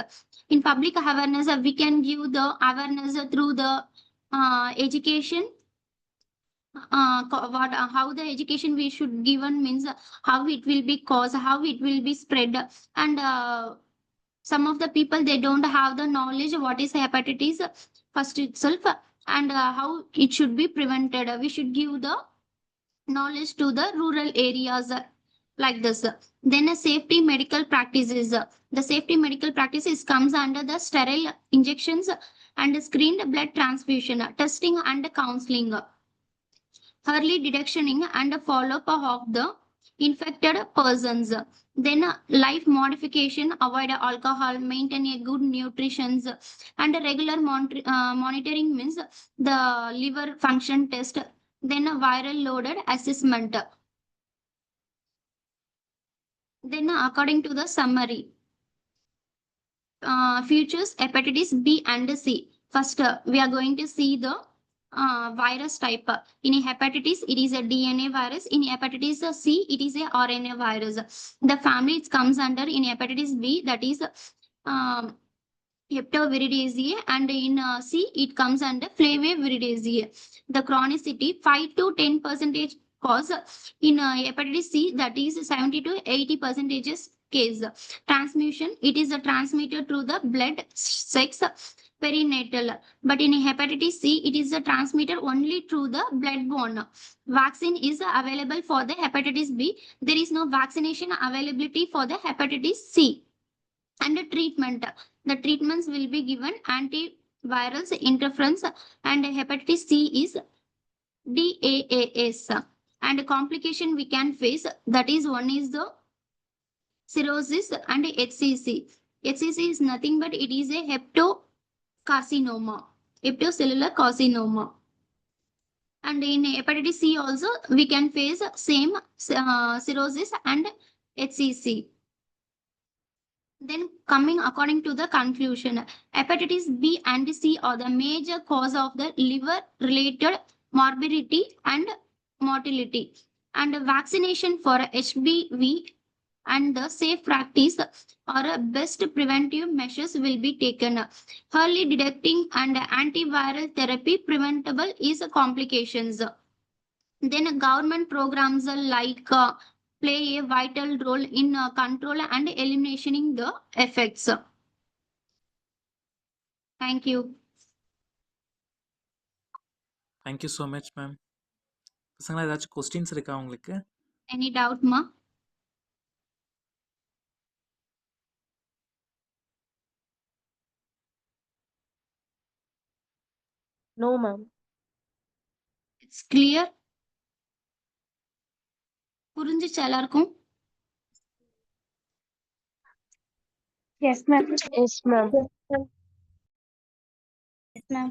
we can give the awareness through the education. How the education we should given means how it will be caused, how it will be spread, and some of the people they don't have the knowledge what is hepatitis first itself, and how it should be prevented. We should give the knowledge to the rural areas like this. Then a safety medical practices. The safety medical practices comes under the sterile injections and screened blood transfusion, testing and counseling, early detection and follow-up of the infected persons. Then life modification, avoid alcohol, maintain a good nutrition, and regular monitoring means the liver function test, then a viral loaded assessment. Then according to the summary, features hepatitis B and C. First, we are going to see the virus type. In hepatitis, it is a DNA virus. In hepatitis C, it is a RNA virus. The family it comes under in hepatitis B, that is Heptoviridaceae, and in C, it comes under Flaviviridaceae. The chronicity 5 to 10% cause. In hepatitis C, that is 70 to 80% case. Transmission, it is transmitted through the blood, sex, perinatal. But in hepatitis C, it is transmitted only through the bloodborne. Vaccine is available for the hepatitis B. There is no vaccination availability for the hepatitis C. And the treatment, the treatments will be given antivirals, interference, and hepatitis C is DAAS. And complication we can face, that is one is the cirrhosis and HCC. HCC is nothing but it is a hepatocarcinoma, hepatocellular carcinoma. And in hepatitis C also we can face same cirrhosis and HCC. Then coming according to the conclusion, hepatitis B and C are the major cause of the liver-related morbidity and mortality. And vaccination for HBV and the safe practice or best preventive measures will be taken. Early detecting and antiviral therapy preventable is complications. Then government programs like play a vital role in control and eliminating the effects. Thank you. Thank you so much ma'am. பசங்களா ஏதாச்சும் questions இருக்கா உங்களுக்கு? Any doubt, ma? No, ma'am. It's clear? புரிஞ்சுச்சு எல்லாருக்கும்? Yes, ma'am. Yes, ma'am. Yes, ma'am.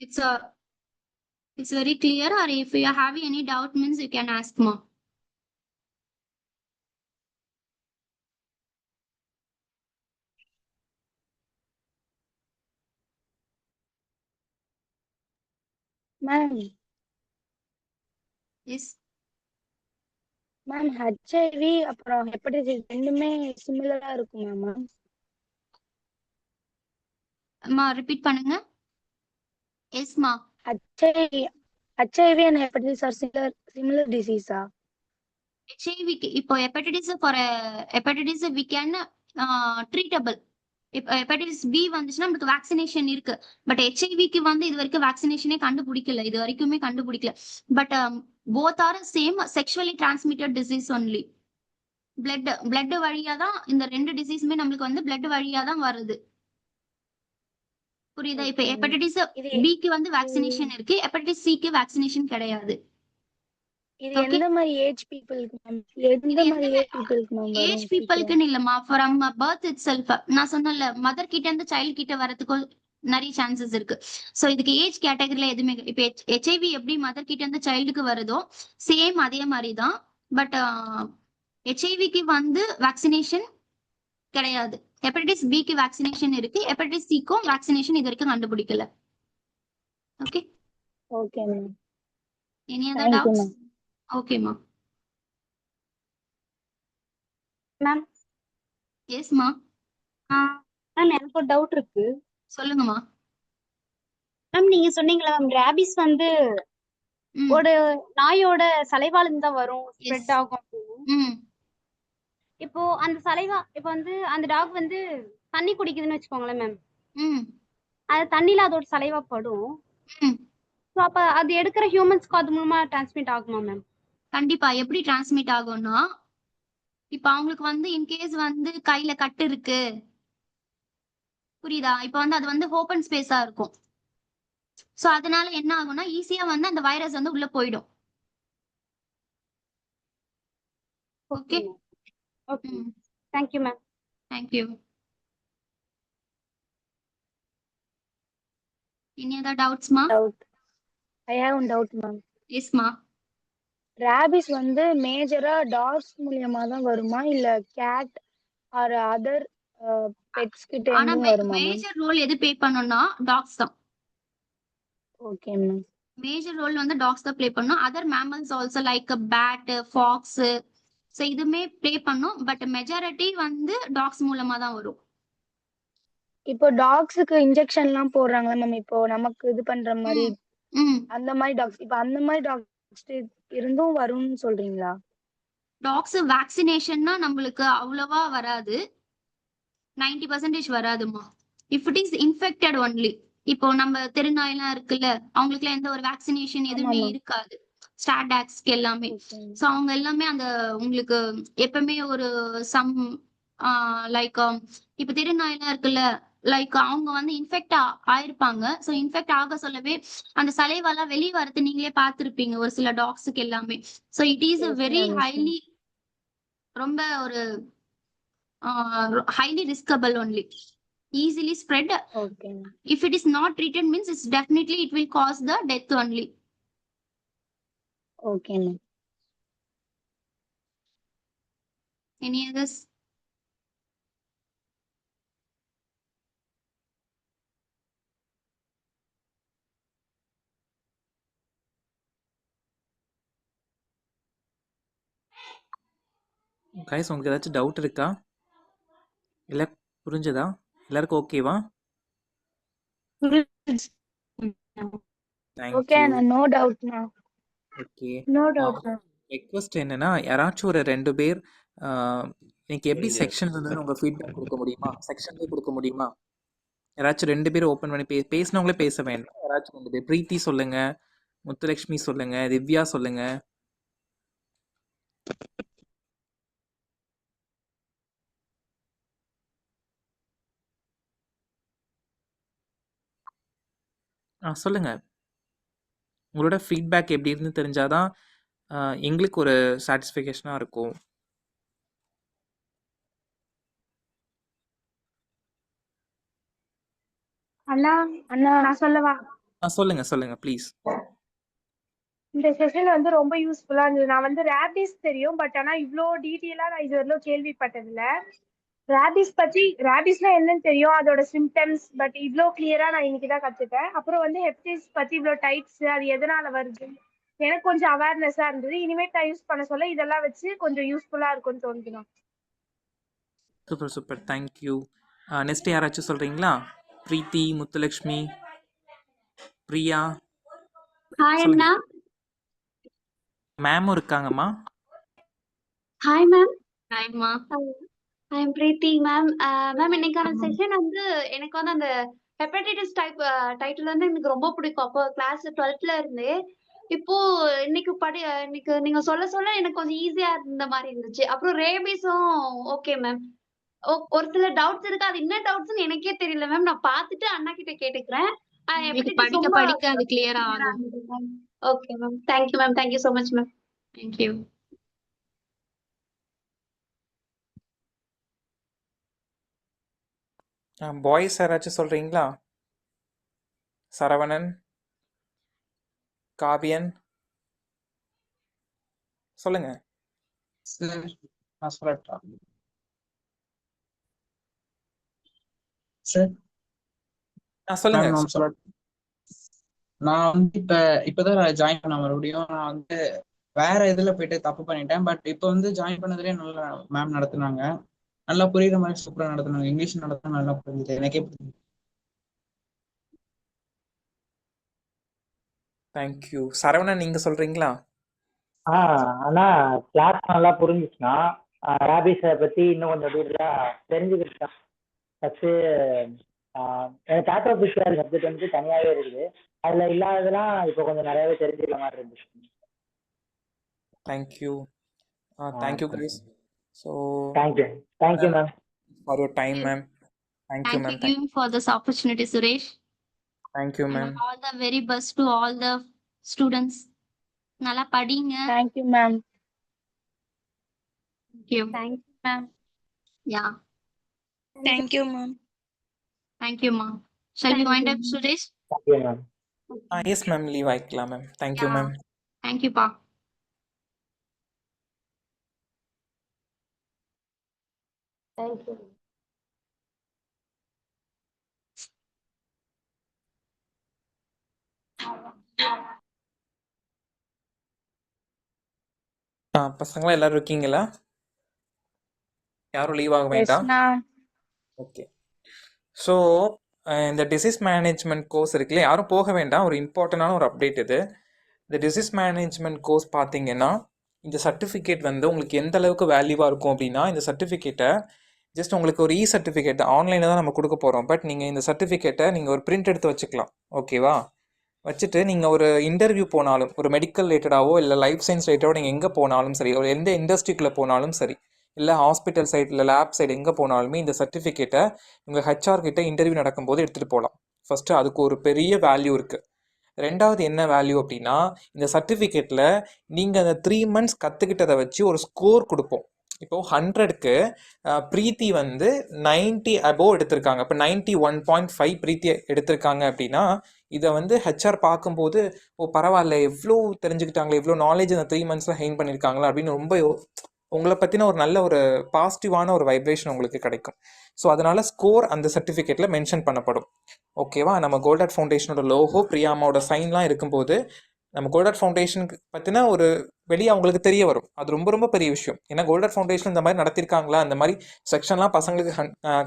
It's very clear, or if you have any doubt means you can ask, ma. Ma'am, Yes. ma'am, HIV அப்புறம் hepatitis ரெண்டுமே சிமிலரா இருக்குமா ma'am? அம்மா repeat பண்ணுங்க. Yes, ma. HIV and hepatitis are similar disease. HIV இப்போ hepatitis for hepatitis we can treatable. இப்போ hepatitis B வந்துச்சுன்னா நமக்கு vaccination இருக்கு. பட் ஹெச்ஐவிக்கு வந்து இது வரைக்கும் வேக்சினேஷனே கண்டுபிடிக்கல, இது வரைக்குமே கண்டுபிடிக்கல. But both are same sexually transmitted disease only. Blood வழியா தான் இந்த ரெண்டு டிசீஸுமே நம்மளுக்கு வந்து பிளட் வழியா தான் வருது. புரியுதா? இப்ப ஹெப்படைட்டிஸ் பிக்கு வந்து வேக்சினேஷன் இருக்கு, ஹெப்படைட்டிஸ் சிக்கு வேக்சினேஷன் கிடையாது. இது எந்த மாதிரி ஏஜ் பீப்பிள்க்கு மேம்? எந்த மாதிரி ஏஜ் பீப்பிள்க்கு மேம்? ஏஜ் பீப்பிள்க்குன்னு இல்லம்மா, ஃப்ரம் பர்த் இட்செல்ஃப். நான் சொன்னல மதர் கிட்ட இருந்து சைல்ட் கிட்ட வரதுக்கு நிறைய சான்சஸ் இருக்கு. ஸோ இதுக்கு ஏஜ் கேட்டகரியில எதுவுமே இப்போ ஹெச்ஐவி எப்படி மதர் கிட்ட இருந்து சைல்டுக்கு வருதோ சேம் அதே மாதிரி தான். பட் ஹெச்ஐவிக்கு வந்து வேக்சினேஷன் கிடையாது. ஹெப்படைட்டிஸ் பிக்கு வேக்சினேஷன் இருக்கு. ஹெப்படைட்டிஸ் சிக்கும் வேக்சினேஷன் இது வரைக்கும் கண்டுபிடிக்கல. Okay, okay ma'am. Any other thank you doubts? Ma'am. ஓகேம்மா. மேம் எஸ்மா, மேம் எனக்கு ஒரு டவுட் இருக்கு. சொல்லுங்கம்மா. மேம் நீங்க சொன்னீங்களா மேம் ரேபிஸ் வந்து ம், ஒரு நாயோட சலைவால இருந்து தான் வரும், எஸ். ஸ்ப்ரெட் ஆகும் அப்படின்னு. ம், இப்போ அந்த சலைவா இப்போ வந்து அந்த டாக் வந்து தண்ணி குடிக்குதுன்னு வச்சுக்கோங்களேன் மேம். ம், அது தண்ணியில அதோட சலைவா படும். ம். ஸோ அப்ப அது எடுக்கிற ஹியூமன்ஸ்க்கு அது மூலமா டிரான்ஸ்மிட் ஆகுமா மேம்? கண்டிப்பா. எப்படி டிரான்ஸ்மிட் ஆகும்னா, இப்ப அவங்களுக்கு வந்து இன்கேஸ் வந்து கையில கட்டு இருக்கு, புரியுதா? இப்ப வந்து அது வந்து ஓபன் ஸ்பேஸா இருக்கும். சோ அதனால என்ன ஆகும்னா ஈஸியா வந்து அந்த வைரஸ் வந்து உள்ள போயிடும். Okay, ma'am. Okay hmm, thank you ma'am. Thank you. Any other டவுட்ஸ்மா? Doubt. I have one doubt ma'am. எஸ்மா. ரேபிஸ் வந்து மேஜரா டாக்ஸ் மூலியமா தான் வருமா இல்ல கேட் ஆர் அதர் பெட்ஸ் கிட்ட ஆனா இருந்தும் வருமா மேம்? மேஜர் ரோல் எது ப்ளே பண்ணும்னா டாக்ஸ் தான். Okay ma'am. மேஜர் ரோல் வந்து டாக்ஸ் தான் ப்ளே பண்ணும். Other mammals also like bat, fox, so இதுமே ப்ளே பண்ணும். பட் மெஜாரிட்டி வந்து டாக்ஸ் மூலமா தான் வரும். இப்போ டாக்ஸுக்கு இன்ஜெக்ஷன்லாம் போடுறாங்களா மேம்? இப்போ நமக்கு இது பண்ற மாதிரி ம், ம். அந்த மாதிரி டாக்ஸ், இப்போ அந்த மாதிரி டாக்ஸ் இருந்தும் வரும்னு சொல்றீங்களா? டாக்ஸ் வேக்சினேஷன்னா நம்மளுக்கு அவ்வளவா வராது, 90% வராதுமா. If it is infected only. இப்போ நம்ம தெருநாயெல்லாம் இருக்குல்ல, அவங்களுக்குலாம் எந்த ஒரு வேக்சினேஷன் ஆமா எதுவுமே மேம். இருக்காது, ஸ்டாடாக்ஸ்க்கு எல்லாமே. Okay ma'am. ஸோ அவங்க எல்லாமே அந்த உங்களுக்கு எப்பவுமே ஒரு சம் லைக் இப்போ தெருநாயெல்லாம் இருக்குல்ல, லைக் அவங்க வந்து இன்ஃபெக்ட் ஆயிருப்பாங்க. ஸோ இன்ஃபெக்ட் ஆக சொல்லவே அந்த சலைவெல்லாம் வெளியே வரது நீங்களே பார்த்துருப்பீங்க ஒரு சில டாக்ஸுக்கு எல்லாமே. So it is yes very ma'am, yes ma'am. Highly, ரொம்ப ஒரு highly riskable only, easily spread. Okay ma'am. If it is not treated means it's definitely it will cause the death only. Okay ma'am. Any others? Guys உங்களுக்கு ஏதாச்சும் doubt இருக்கா? இல்லை, புரிஞ்சதா? எல்லாருக்கும் ஓகேவா? Okay thank you. No doubt ma'am. Okay, no doubt ma'am. Request என்னன்னா யாராச்சும் ஒரு 2 பேர் இன்னைக்கு எப்படி செக்ஷன் இருந்ததுன்னு உங்கள் ஃபீட்பேக் கொடுக்க முடியுமா? செக்ஷன்லேயே கொடுக்க முடியுமா? யாராச்சும் 2 பேர் ஓப்பன் பண்ணி பேசினவங்களே பேச வேண்டாம். யாராச்சும் 2 பேர், பிரீத்தி சொல்லுங்க, முத்துலட்சுமி சொல்லுங்க, திவ்யா சொல்லுங்க. சொல்லுங்க. உங்களோட ஃபீட்பேக் எப்படி இருந்து தெரிஞ்சாதான் எங்களுக்கு ஒரு சாட்டிஸ்ஃபிகேஷனாக இருக்கும். அண்ணா அண்ணா நான் சொல்லவா? சொல்லுங்க சொல்லுங்க ப்ளீஸ். இந்த செஷன் வந்து ரொம்ப யூஸ்ஃபுல்லா இருந்தது. நான் வந்து ரேபிஸ் தெரியும், பட் ஆனா இவ்ளோ டீட்டெயிலா நான் இது வரலும் கேள்விப்பட்டதில்ல. ரேபிஸ்னா என்னன்னு தெரியும், அதோட சிம்டம்ஸ், பட் இவ்ளோ கிளியரா நான் இன்னைக்கு தான் கத்துட்டேன். அப்புறம் வந்து ஹெப்டிஸ் பத்தி இவ்ளோ டைப்ஸ், அது எதனால வருது எனக்கு கொஞ்சம் அவேர்னஸா இருந்தது. இனிமேட் நான் யூஸ் பண்ண சொல்ல இதெல்லாம் வச்சு கொஞ்சம் யூஸ்ஃபுல்லா இருக்கும்னு தோணுதுண்ணா. Super super, thank you. நெக்ஸ்ட் யாராச்சும் சொல்கிறீங்களா? பிரீத்தி, முத்துலட்சுமி, பிரியா Hi சொல்லுங்க. Anna. மேமும் இருக்காங்கம்மா. Hi ma'am. Hi ma. I am Preethi ma'am. Ma'am இன்னைக்கான செஷன் வந்து எனக்கு வந்து அந்த ஹெப்படைட்டிஸ் டைட்டில் வந்து எனக்கு ரொம்ப பிடிக்கும். அப்போ கிளாஸ் 12th இருந்து இப்போ இன்னைக்கு நீங்க சொல்ல சொல்ல எனக்கு கொஞ்சம் ஈஸியா இருந்த மாதிரி இருந்துச்சு. அப்புறம் ரேபிஸும் ஓகே மேம். ஒரு சில டவுட்ஸ் இருக்கு, அது என்ன டவுட்ஸ்னு எனக்கே தெரியல மேம். நான் பார்த்துட்டு அண்ணா கிட்ட கேட்டுக்கிறேன். உங்களுக்கு ஹெப்படைட்டிஸ் படிக்க ரொம்ப படிக்க அது கிளியரா ஆகும். Okay ma'am. Thank you ma'am. Thank you so much ma'am. Thank you. Boys யாராச்சும் சொல்கிறீங்களா? சரவணன், காவியன், சொல்லுங்க. சார் நான் சொல்லட்டா சார்? சொல்லுங்க. மேம் நான் சொல்ல நான் வந்து இப்பதான் ஜாயின் பண்ண மறுபடியும் நான் வந்து வேற இதுல போயிட்டு தப்பு பண்ணிட்டேன். பட் இப்போ வந்து ஜாயின் பண்ணதுலேயே நல்லா மேம் நடத்துனாங்க, நல்லா புரியுற மாதிரி சூப்பரா நடத்துனாங்க. இங்கிலீஷ் நடத்தினா நல்லா புரியுது, எனக்கே புரியுது. தேங்க்யூ. சரவணன், நீங்க சொல்றீங்களா? ஆனா கிளாஸ் நல்லா புரிஞ்சிச்சுன்னா ரேபிஸை பத்தி இன்னும் கொஞ்சம் டீட்டெயிலா தெரிஞ்சுக்கிட்டேன். ஃபர்ஸ்ட் எனக்கு பேத்தோபிசியாலஜி சப்ஜெக்ட் வந்து தனியாகவே இருக்குது, அதுல இல்லாததெல்லாம் இப்போ கொஞ்சம் நிறையவே தெரிஞ்சுக்கிற மாதிரி இருந்துச்சு. Thank you. Thank you guys. So thank you ma'am for your time ma'am. Thank you Thank you ma'am. giving for this opportunity, Suresh. Thank you And ma'am. all the very best to all the students. நல்லா படிங்க. Thank you ma'am. Thank you. Thank you, ma'am. Yeah. Thank you ma'am. Thank you, ma'am. Shall we Thank wind you, up, ma'am. Suresh? Thank you ma'am. Yes ma'am, leave ஆயிக்கலாம் மேம். Thank you Yeah. Ma'am. Thank you, Pa. Thank you. பசங்களா எல்லாரும் இருக்கீங்களா? யாரும் leave ஆக S வேண்டாம். Ma'am. Okay. So இந்த disease management course இருக்குல்ல, யாரும் போக வேண்டாம். ஒரு இம்பார்ட்டண்டான ஒரு அப்டேட் இது. இந்த டிசீஸ் மேனேஜ்மெண்ட் கோர்ஸ் பார்த்தீங்கன்னா இந்த சர்டிஃபிகேட் வந்து உங்களுக்கு எந்த அளவுக்கு வேல்யூவாக இருக்கும் அப்படின்னா, இந்த சர்டிஃபிகேட்டை ஜஸ்ட் உங்களுக்கு ஒரு சர்டிஃபிகேட் ஆன்லைனில் தான் நம்ம கொடுக்க போகிறோம். பட் நீங்கள் இந்த சர்டிஃபிகேட்டை நீங்கள் ஒரு பிரிண்ட் எடுத்து வச்சுக்கலாம். ஓகேவா? வச்சுட்டு நீங்கள் ஒரு இன்டர்வியூ போனாலும், ஒரு மெடிக்கல் ரிலேட்டடாவோ இல்லை லைஃப் சயின்ஸ் ரிலேட்டடாவோ நீங்கள் எங்கே போனாலும் சரி, ஒரு எந்த இண்டஸ்ட்ரிக்குள்ளே போனாலும் சரி, இல்லை ஹாஸ்பிட்டல் சைட் இல்லை லேப் சைடு எங்கே போனாலுமே இந்த சர்டிஃபிகேட்டை உங்கள் ஹெச்ஆர் கிட்ட இன்டர்வியூ நடக்கும்போது எடுத்துகிட்டு போகலாம். ஃபஸ்ட்டு அதுக்கு ஒரு பெரிய வேல்யூ இருக்குது. ரெண்டாவது என்ன வேல்யூ அப்படின்னா, இந்த சர்டிஃபிகேட்டில் நீங்கள் அந்த 3 months கற்றுக்கிட்டதை வச்சு ஒரு ஸ்கோர் கொடுப்போம். இப்போது 100க்கு பிரீத்தி வந்து 90 above எடுத்திருக்காங்க. இப்போ 91.5 பிரீத்தி எடுத்திருக்காங்க அப்படின்னா, இதை வந்து ஹெச்ஆர் பார்க்கும்போது பரவாயில்ல, எவ்வளோ தெரிஞ்சுக்கிட்டாங்களே, எவ்வளோ நாலேஜ் அந்த 3 monthsல கெயின் பண்ணியிருக்காங்களா அப்படின்னு ரொம்ப உங்களை பற்றின ஒரு நல்ல ஒரு பாசிட்டிவான ஒரு வைப்ரேஷன் உங்களுக்கு கிடைக்கும். ஸோ அதனால் ஸ்கோர் அந்த சர்டிஃபிகேட்டில் மென்ஷன் பண்ணப்படும். ஓகேவா? நம்ம கோல்டாட் ஃபவுண்டேஷனோட லோகோ, பிரியாமாவோட சைன்லாம் இருக்கும்போது நம்ம கோல்டாட் ஃபவுண்டேஷனுக்கு பற்றின ஒரு வெளியே அவங்களுக்கு தெரிய வரும். அது ரொம்ப ரொம்ப பெரிய விஷயம். ஏன்னா கோல்டாட் ஃபவுண்டேஷன் இந்த மாதிரி நடத்திருக்காங்களா, இந்த மாதிரி செக்ஷன்லாம் பசங்களுக்கு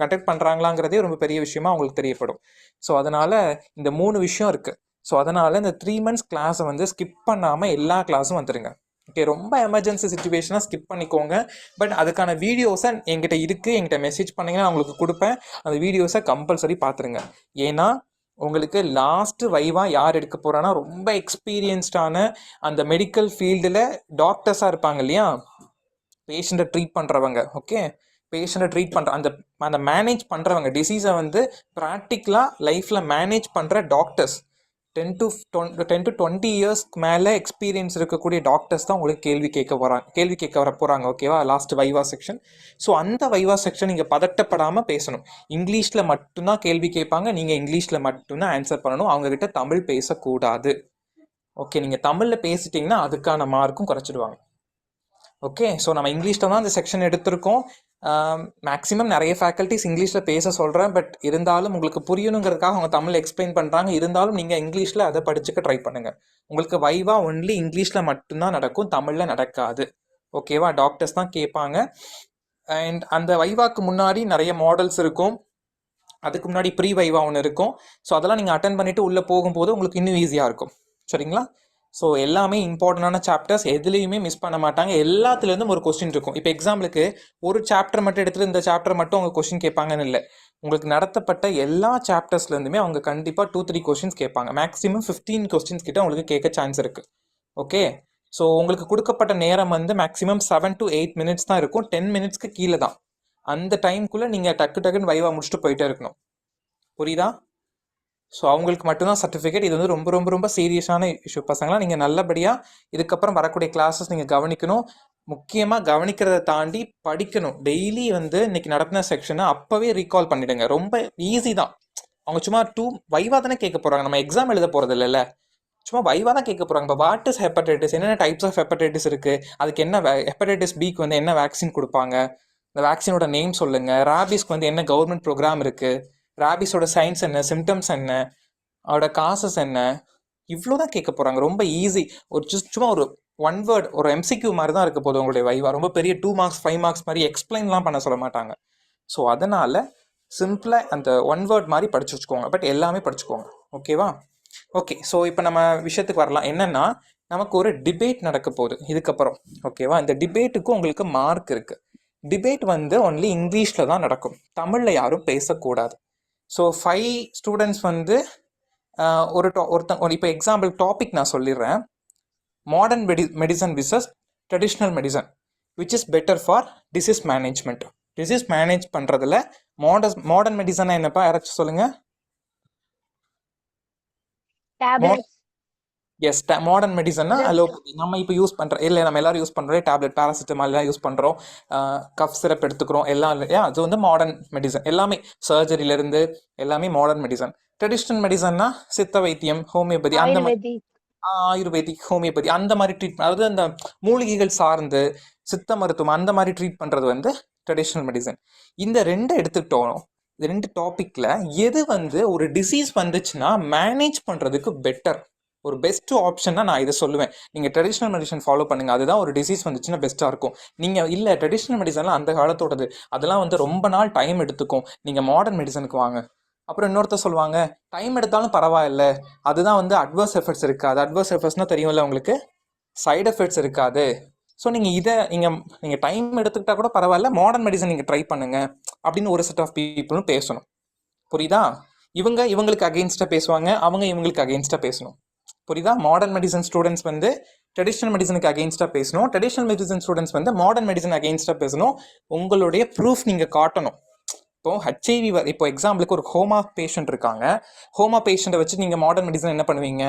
கண்டக்ட் பண்ணுறாங்களாங்கிறதே ரொம்ப பெரிய விஷயமா அவங்களுக்கு தெரியப்படும். ஸோ அதனால் இந்த 3 விஷயம் இருக்குது. ஸோ அதனால் இந்த 3 months கிளாஸை வந்து ஸ்கிப் பண்ணாமல் எல்லா கிளாஸும் வந்துடுங்க. ஓகே, ரொம்ப எமர்ஜென்சி சுச்சுவேஷனாக ஸ்கிப் பண்ணிக்கோங்க. பட் அதுக்கான வீடியோஸை என்கிட்ட இருக்குது, என்கிட்ட மெசேஜ் பண்ணிங்கன்னா நான் உங்களுக்கு கொடுப்பேன். அந்த வீடியோஸை கம்பல்சரி பார்த்துருங்க. ஏன்னா உங்களுக்கு லாஸ்ட்டு வைவா யார் எடுக்க போகிறான்னா, ரொம்ப எக்ஸ்பீரியன்ஸ்டான அந்த மெடிக்கல் ஃபீல்டில் டாக்டர்ஸாக இருப்பாங்க இல்லையா, பேஷண்ட்டை ட்ரீட் பண்ணுறவங்க. ஓகே, பேஷண்ட்டை ட்ரீட் பண்ணுற அந்த மேனேஜ் பண்ணுறவங்க, டிசீஸை வந்து ப்ராக்டிக்கலாக லைஃப்பில் மேனேஜ் பண்ணுற டாக்டர்ஸ், 10 to 20 இயர்ஸ்க்கு மேலே எக்ஸ்பீரியன்ஸ் இருக்கக்கூடிய டாக்டர்ஸ் தான் உங்களுக்கு கேள்வி கேட்க வர போகிறாங்க. ஓகேவா? லாஸ்ட் வைவா செக்ஷன். ஸோ அந்த வைவா செக்ஷன் நீங்கள் பதட்டப்படாமல் பேசணும். இங்கிலீஷில் மட்டும்தான் கேள்வி கேட்பாங்க, நீங்கள் இங்கிலீஷில் மட்டும்தான் ஆன்சர் பண்ணணும். அவங்கக்கிட்ட தமிழ் பேசக்கூடாது. ஓகே, நீங்கள் தமிழில் பேசிட்டிங்கன்னா அதுக்கான மார்க்கும் குறைச்சிடுவாங்க. ஓகே, ஸோ நம்ம இங்கிலீஷில் தான் இந்த செக்ஷன் எடுத்திருக்கோம். மேக்ஸிமம் நிறைய ஃபேக்கல்ட்டிஸ் இங்கிலீஷில் பேச சொல்கிறேன். பட் இருந்தாலும் உங்களுக்கு புரியணுங்கிறதுக்காக அவங்க தமிழ் எக்ஸ்பிளைன் பண்ணுறாங்க. இருந்தாலும் நீங்கள் இங்கிலீஷில் அதை படிச்சுக்க ட்ரை பண்ணுங்கள். உங்களுக்கு வைவா ஒன்லி இங்கிலீஷில் மட்டும்தான் நடக்கும், தமிழில் நடக்காது. ஓகேவா? டாக்டர்ஸ் தான் கேட்பாங்க. அண்ட் அந்த வைவாக்கு முன்னாடி நிறைய மாடல்ஸ் இருக்கும், அதுக்கு முன்னாடி ப்ரீ வைவா ஒன்று இருக்கும். ஸோ அதெல்லாம் நீங்கள் அட்டன் பண்ணிவிட்டு உள்ளே போகும்போது உங்களுக்கு இன்னும் ஈஸியாக இருக்கும். சரிங்களா? ஸோ எல்லாமே இம்பார்ட்டண்டான சாப்டர்ஸ், எதுலேயுமே மிஸ் பண்ண மாட்டாங்க. எல்லாத்துலேருந்தும் ஒரு கொஸ்டின் இருக்கும். இப்போ எக்ஸாம்பிளுக்கு ஒரு சாப்டர் மட்டும் எடுத்துகிட்டு இந்த சாப்டர் மட்டும் அவங்க கொஸ்டின் கேட்பாங்கன்னு இல்லை. உங்களுக்கு நடத்தப்பட்ட எல்லா சாப்டர்ஸ்லேருந்துமே அவங்க கண்டிப்பாக 2-3 கொஸ்டின்ஸ் கேட்பாங்க. மேக்ஸிமம் 15 கொஸ்டின்ஸ் கிட்ட உங்களுக்கு கேட்க சான்ஸ் இருக்குது. ஓகே, ஸோ உங்களுக்கு கொடுக்கப்பட்ட நேரம் வந்து மேக்ஸிமம் 7 to 8 minutes தான் இருக்கும். 10 minutesக்கு கீழே தான். அந்த டைம்குள்ளே நீங்கள் டக்குன்னு வைவா முடிச்சுட்டு போயிட்டே இருக்கணும். புரியுதா? ஸோ அவங்களுக்கு மட்டும்தான் சர்டிஃபிகேட். இது வந்து ரொம்ப ரொம்ப ரொம்ப சீரியஸான இஷ்யூ. பசங்களாம் நீங்கள் நல்லபடியாக இதுக்கப்புறம் வரக்கூடிய கிளாஸஸ் நீங்கள் கவனிக்கணும். முக்கியமாக கவனிக்கிறத தாண்டி படிக்கணும். டெய்லி வந்து இன்னைக்கு நடத்தின செக்ஷனை அப்போவே ரீகால் பண்ணிவிடுங்க. ரொம்ப ஈஸி தான். அவங்க சும்மா வைவா தானே கேட்க போகிறாங்க, நம்ம எக்ஸாம் எழுத போகிறது இல்லைல்ல, சும்மா வைவா தான் கேட்க போகிறாங்க. இப்போ வாட் இஸ் ஹெப்படைட்டிஸ், என்னென்ன டைப்ஸ் ஆஃப் ஹெப்படைட்டிஸ் இருக்குது, அதுக்கு என்ன ஹெப்படைட்டிஸ் பிக்கு வந்து என்ன வேக்சின் கொடுப்பாங்க, இந்த வேக்சினோட நேம் சொல்லுங்கள், ராபிஸ்க்கு வந்து என்ன கவர்மெண்ட் ப்ரோக்ராம் இருக்குது, ராபிஸோட சைன்ஸ் என்ன, சிம்டம்ஸ் என்ன, அதோட காசஸ் என்ன, இவ்வளோ தான் கேட்க போகிறாங்க. ரொம்ப ஈஸி. சும்மா ஒரு ஒன் வேர்ட், ஒரு எம்சிக்யூ மாதிரி தான் இருக்க போகுது உங்களுடைய வைவா. ரொம்ப பெரிய 2 மார்க்ஸ் 5 மார்க்ஸ் மாதிரி எக்ஸ்பிளைன்லாம் பண்ண சொல்ல மாட்டாங்க. ஸோ அதனால் சிம்பிளாக அந்த ஒன் வேர்ட் மாதிரி படிச்சு வச்சுக்கோங்க, பட் எல்லாமே படிச்சுக்கோங்க. ஓகேவா? ஓகே, ஸோ இப்போ நம்ம விஷயத்துக்கு வரலாம். என்னென்னா, நமக்கு ஒரு டிபேட் நடக்க போகுது இதுக்கப்புறம். ஓகேவா? இந்த டிபேட்டுக்கு உங்களுக்கு மார்க் இருக்குது. டிபேட் வந்து ஒன்லி இங்கிலீஷில் தான் நடக்கும், தமிழில் யாரும் பேசக்கூடாது. ஸோ 5 ஸ்டூடெண்ட்ஸ் வந்து ஒருத்தங்க இப்போ எக்ஸாம்பிள் டாபிக் நான் சொல்லிடுறேன். Modern medicine versus traditional medicine, which is better for disease management. Disease manage பண்ணுறதுல மாடர்ன் மெடிசனா என்னப்பா, யாராச்சும் சொல்லுங்க. டேப்லெட்ஸ். எஸ், மாடர்ன் மெடிசன்னா அலோபதி. நம்ம இப்போ யூஸ் பண்ணுறோம் இல்லை, நம்ம எல்லாரும் யூஸ் பண்ணுறோம் டேப்லெட், பேராசிட்டமால்லாம் யூஸ் பண்ணுறோம், கஃப் சிரப் எடுத்துக்கிறோம் எல்லாம் இல்லையா, அது வந்து மாடர்ன் மெடிசன். எல்லாமே சர்ஜரியிலேருந்து எல்லாமே மாடர்ன் மெடிசன். ட்ரெடிஷ்னல் மெடிசன்னா சித்த வைத்தியம், ஹோமியோபதி, அந்த மாதிரி ஆயுர்வேதிக், ஹோமியோபதி அந்த மாதிரி ட்ரீட்மெண்ட், அதாவது அந்த மூலிகைகள் சார்ந்து சித்த மருத்துவம் அந்த மாதிரி ட்ரீட் பண்ணுறது வந்து ட்ரெடிஷ்னல் மெடிசன். இந்த ரெண்டு எடுத்துக்கிட்டோம். இந்த 2 டாப்பிக்கில் எது வந்து ஒரு டிசீஸ் வந்துச்சுன்னா மேனேஜ் பண்ணுறதுக்கு பெட்டர், ஒரு பெஸ்ட் ஆப்ஷன்னா நான் இதை சொல்லுவேன். நீங்கள் ட்ரெடிஷ்னல் மெடிசன் ஃபாலோ பண்ணுங்கள், அதுதான் ஒரு டிசீஸ் வந்துச்சுன்னா பெஸ்ட்டாக இருக்கும். நீங்கள் இல்லை ட்ரெடிஷ்னல் மெடிசன்லாம் அந்த காலத்தோடது, அதெல்லாம் வந்து ரொம்ப நாள் டைம் எடுத்துக்கும், நீங்கள் மாடர்ன் மெடிசனுக்கு வாங்க. அப்புறம் இன்னொருத்தர் சொல்லுவாங்க, டைம் எடுத்தாலும் பரவாயில்ல, அதுதான் வந்து அட்வர்ஸ் எஃபெக்ட்ஸ் இருக்காது. அட்வர்ஸ் எஃபெக்ட்ஸ்னால் தெரியும்ல உங்களுக்கு, சைடு எஃபெக்ட்ஸ் இருக்காது. ஸோ நீங்கள் டைம் எடுத்துக்கிட்டால் கூட பரவாயில்ல, மாடர்ன் மெடிசன் நீங்கள் ட்ரை பண்ணுங்கள் அப்படின்னு ஒரு செட் ஆஃப் பீப்புளும் பேசணும். புரியுதா? இவங்களுக்கு அகெயின்ஸ்டாக பேசுவாங்க, அவங்க இவங்களுக்கு அகெயின்ஸ்டாக பேசணும். புரியுதா? மாடர்ன் மெடிசன் ஸ்டூடெண்ட்ஸ் வந்து ட்ரெடிஷ்னல் மெடிசனுக்கு அகெயின்ஸ்டாக பேசணும், ட்ரெடிஷ்னல் மெடிசன் ஸ்டூடெண்ட்ஸ் வந்து மாடர்ன் மெடிசன் அகெயின்ஸ்டாக பேசணும். உங்களுடைய ப்ரூஃப் நீங்கள் காட்டணும். இப்போ ஹெச்ஐவி, இப்போ எக்ஸாம்பிளுக்கு ஒரு ஹோமா பேஷண்ட் இருக்காங்க, ஹோமா பேஷண்ட்டை வச்சு நீங்கள் மாடர்ன் மெடிசன் என்ன பண்ணுவீங்க,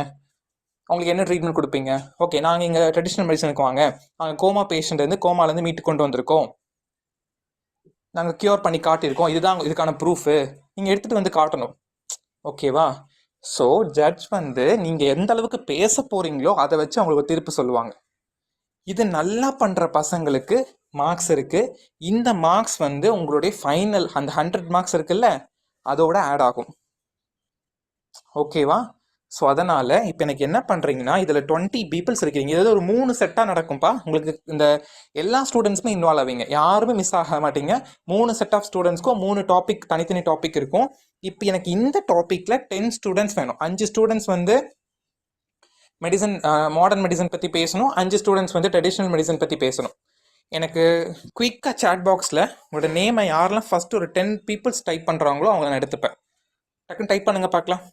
அவங்களுக்கு என்ன ட்ரீட்மெண்ட் கொடுப்பீங்க? ஓகே, நாங்கள் இங்கே ட்ரெடிஷ்னல் மெடிசனுக்கு வாங்க, நாங்கள் கோமா பேஷண்ட் வந்து கோமாலேருந்து மீட்டு கொண்டு வந்திருக்கோம், நாங்கள் க்யூர் பண்ணி காட்டியிருக்கோம், இதுதான் இதுக்கான ப்ரூஃபு, நீங்கள் எடுத்துகிட்டு வந்து காட்டணும். ஓகேவா? ஸோ ஜட்ஜ் வந்து நீங்கள் எந்த அளவுக்கு பேச போகிறீங்களோ அதை வச்சு அவங்களுக்கு தீர்ப்பு சொல்லுவாங்க. இது நல்லா பண்ணுற பசங்களுக்கு மார்க்ஸ் இருக்குது. இந்த மார்க்ஸ் வந்து உங்களுடைய ஃபைனல் அந்த 100 மார்க்ஸ் இருக்குல்ல, அதோட ஆட் ஆகும். ஓகேவா? ஸோ அதனால் இப்போ எனக்கு என்ன பண்ணுறீங்கன்னா, இதில் 20 பீப்புள்ஸ் இருக்கீங்க, இதில் ஒரு 3 செட்டாக நடக்கும்ப்பா. உங்களுக்கு இந்த எல்லா ஸ்டூடெண்ட்ஸுமே இன்வால்வ் ஆவீங்க, யாருமே மிஸ் ஆக மாட்டீங்க. 3 செட் ஆஃப் ஸ்டூடெண்ட்ஸ்க்கும் 3 டாபிக், தனித்தனி டாபிக் இருக்கும். இப்போ எனக்கு இந்த டாப்பிக்கில் 10 ஸ்டூடெண்ட்ஸ் வேணும். 5 ஸ்டூடெண்ட்ஸ் வந்து மெடிசன், மாடர்ன் மெடிசன் பற்றி பேசணும், 5 ஸ்டூடெண்ட்ஸ் வந்து ட்ரெடிஷ்னல் மெடிசன் பற்றி பேசணும். எனக்கு குயிக்காக சாட் பாக்ஸில் உங்களோட நேமை யாரெல்லாம் ஃபஸ்ட்டு ஒரு 10 பீப்புள்ஸ் டைப் பண்ணுறாங்களோ அவங்கள நான் எடுத்துப்பேன். டக்குன்னு டைப் பண்ணுங்க பார்க்கலாம்.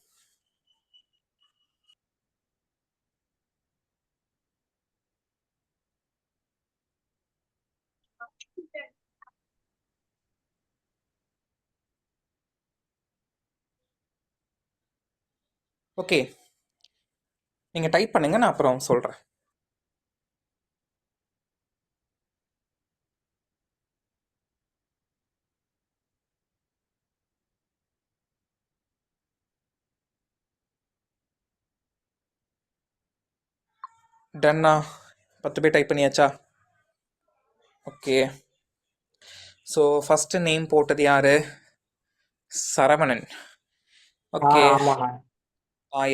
ஓகே, நீங்கள் டைப் பண்ணுங்க, நான் அப்புறம் சொல்கிறேன். டன்னா? 10 பேர் டைப் பண்ணியாச்சா? ஓகே, ஸோ ஃபஸ்ட்டு நேம் போட்டது யார்? சரவணன். ஓகே,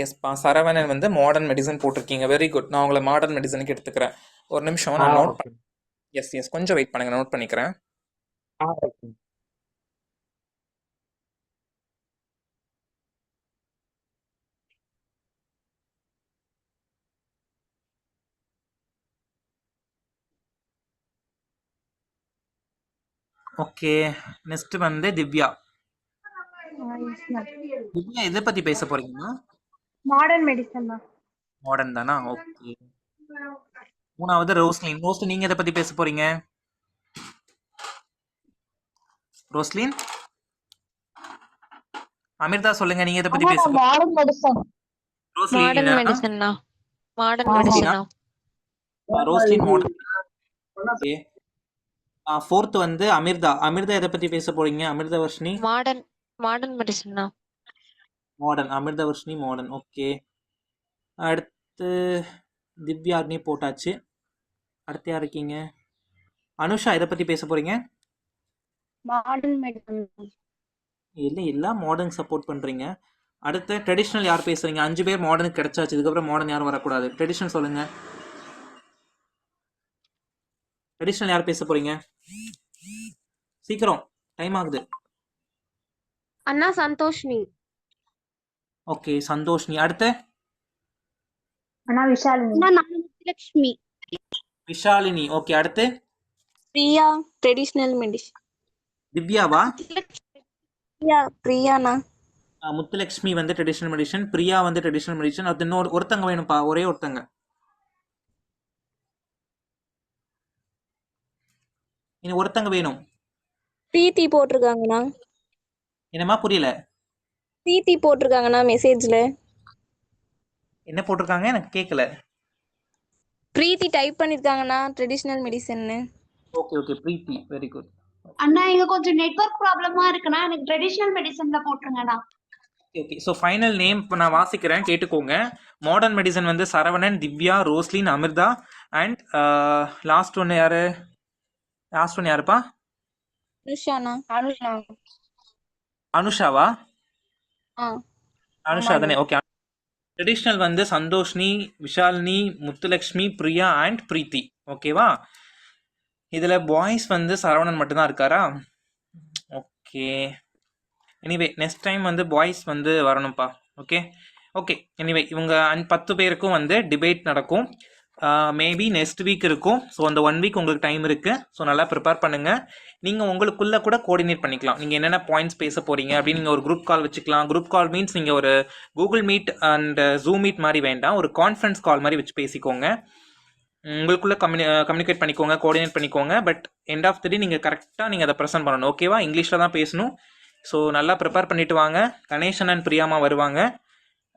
எஸ்ப்பா, சரவணன் வந்து மாடர்ன் மெடிசன் போட்டிருக்கீங்க, வெரி குட். நான் உங்களை மாடர்ன் மெடிசனுக்கு எடுத்துக்கிறேன். ஒரு நிமிஷம் நான் நோட் பண்ண. எஸ், கொஞ்சம் வெயிட் பண்ணுங்க, நோட் பண்ணிக்கிறேன். ஓகே, நெக்ஸ்ட் வந்து திவ்யா. திவ்யா எதை பற்றி பேச போறீங்கன்னா? மாடர்ன் மெடிசன் தான். மாடர்ன் தானா? ஓகே. 3வது ரோஸ்லின். நீங்க எதை பத்தி பேச போறீங்க? ரோஸ்லின்? அமிர்தா சொல்லுங்க, நீங்க எதை பத்தி பேச போறீங்க? Modern medicine. ரோஸ்லின் மெடிசன்னா மாடர்ன் மெடிசனா? Roslin modern. ஓகே. 4th வந்து அமிர்தா. எதை பத்தி பேச போறீங்க? அமிர்தா வர்ஷினி. மாடர்ன் மெடிசன்னா? Modern, Amrithavarshini modern. ஓகே, அடுத்து திவ்யார்னி போட்டாச்சு. அடுத்து யார் இருக்கீங்க? அனுஷா, இதை பற்றி பேச போகிறீங்க? Modern medicine. இல்லை, எல்லாம் மாடர்ன் சப்போர்ட் பண்ணுறீங்க. அடுத்து ட்ரெடிஷ்னல் யார் பேசுகிறீங்க? 5 பேர் மாடர்னுக்கு கிடச்சாச்சு. இதுக்கப்புறம் மாடர்ன் யாரும் வரக்கூடாது. ட்ரெடிஷ்னல் சொல்லுங்கள். ட்ரெடிஷ்னல் யார் பேச போகிறீங்க? சீக்கிரம், டைம் ஆகுது. அண்ணா சந்தோஷ்னி. ஓகே, சந்தோஷ்னி. அடுத்து அண்ணா விஷாலினி. அண்ணா நான் முத்துலட்சுமி. விஷாலினி. ஓகே, அடுத்து பிரியா ட்ரெடிஷ்னல் மெடிசன். திவ்யாவா? பிரியாண்ணா. முத்துலட்சுமி வந்து ட்ரெடிஷ்னல் மெடிசன், பிரியா வந்து ட்ரெடிஷ்னல் மெடிசன். அது இன்னொரு ஒருத்தங்க வேணும்ப்பா, ஒரே ஒருத்தங்க. இன்னும் ஒருத்தங்க வேணும். பிரீத்தி போட்டிருக்காங்கண்ணா. என்னம்மா புரியல? பிரீத்தி போட்டிருக்காங்கண்ணா மெசேஜ்ல. என்ன போட்டிருக்காங்க? எனக்கு கேட்கல. பிரீத்தி டைப் பண்ணிருக்காங்கண்ணா ட்ரெடிஷ்னல் மெடிசன்னு. Okay okay, Preethi, very good. அண்ணா இங்க கொஞ்சம் நெட்வொர்க் ப்ராப்ளமா இருக்குண்ணா, எனக்கு ட்ரெடிஷ்னல் மெடிசன்ல போட்டுருங்கண்ணா. ஓகே, ஸோ ஃபைனல் நேம் இப்போ நான் வாசிக்கிறேன், கேட்டுக்கோங்க. மாடர்ன் மெடிசன் வந்து Saravanan, Divya, Roslin, Amrita and last ஒன்று யாரு? லாஸ்ட் ஒன்று யாருப்பா? அனுஷாண்ணா. அனுஷா. அனுஷாவா? ஆ அனுஷா தானே? ஓகே. ட்ரெடிஷ்னல் வந்து சந்தோஷ்னி, விஷாலினி, முத்துலக்ஷ்மி, பிரியா அண்ட் பிரீத்தி. ஓகேவா? இதில் பாய்ஸ் வந்து சரவணன் மட்டும்தான் இருக்காரா? ஓகே, எனிவே நெக்ஸ்ட் டைம் வந்து பாய்ஸ் வந்து வரணும்ப்பா. ஓகே ஓகே, எனிவே இவங்க 10 பேருக்கும் வந்து டிபேட் நடக்கும். மேபி நெக்ஸ்ட் வீக் இருக்கும். ஸோ அந்த 1 வீக் உங்களுக்கு டைம் இருக்குது. ஸோ நல்லா ப்ரிப்பேர் பண்ணுங்கள். நீங்கள் உங்களுக்குள்ளே கூட கோஆர்டினேட் பண்ணிக்கலாம். நீங்கள் என்னென்ன பாயிண்ட்ஸ் பேச போகிறீங்க அப்படின்னு நீங்கள் ஒரு குரூப் கால் வச்சுக்கலாம். குரூப் கால் மீன்ஸ் நீங்கள் ஒரு Google meet and zoom meet மாதிரி வேண்டாம், ஒரு கான்ஃபரன்ஸ் கால் மாதிரி வச்சு பேசிக்கோங்க. உங்களுக்குள்ளே கம்யூனிகேட் பண்ணிக்கோங்க, கோஆர்டினேட் பண்ணிக்கோங்க. பட் எண்ட் ஆஃப் த டே நீங்கள் கரெக்டாக நீங்கள் அதை ப்ரெசென்ட் பண்ணணும். ஓகேவா? இங்கிலீஷில் தான் பேசணும். ஸோ நல்லா ப்ரிப்பேர் பண்ணிட்டு வாங்க. கணேசன் அண்ட் பிரியாமா வருவாங்க.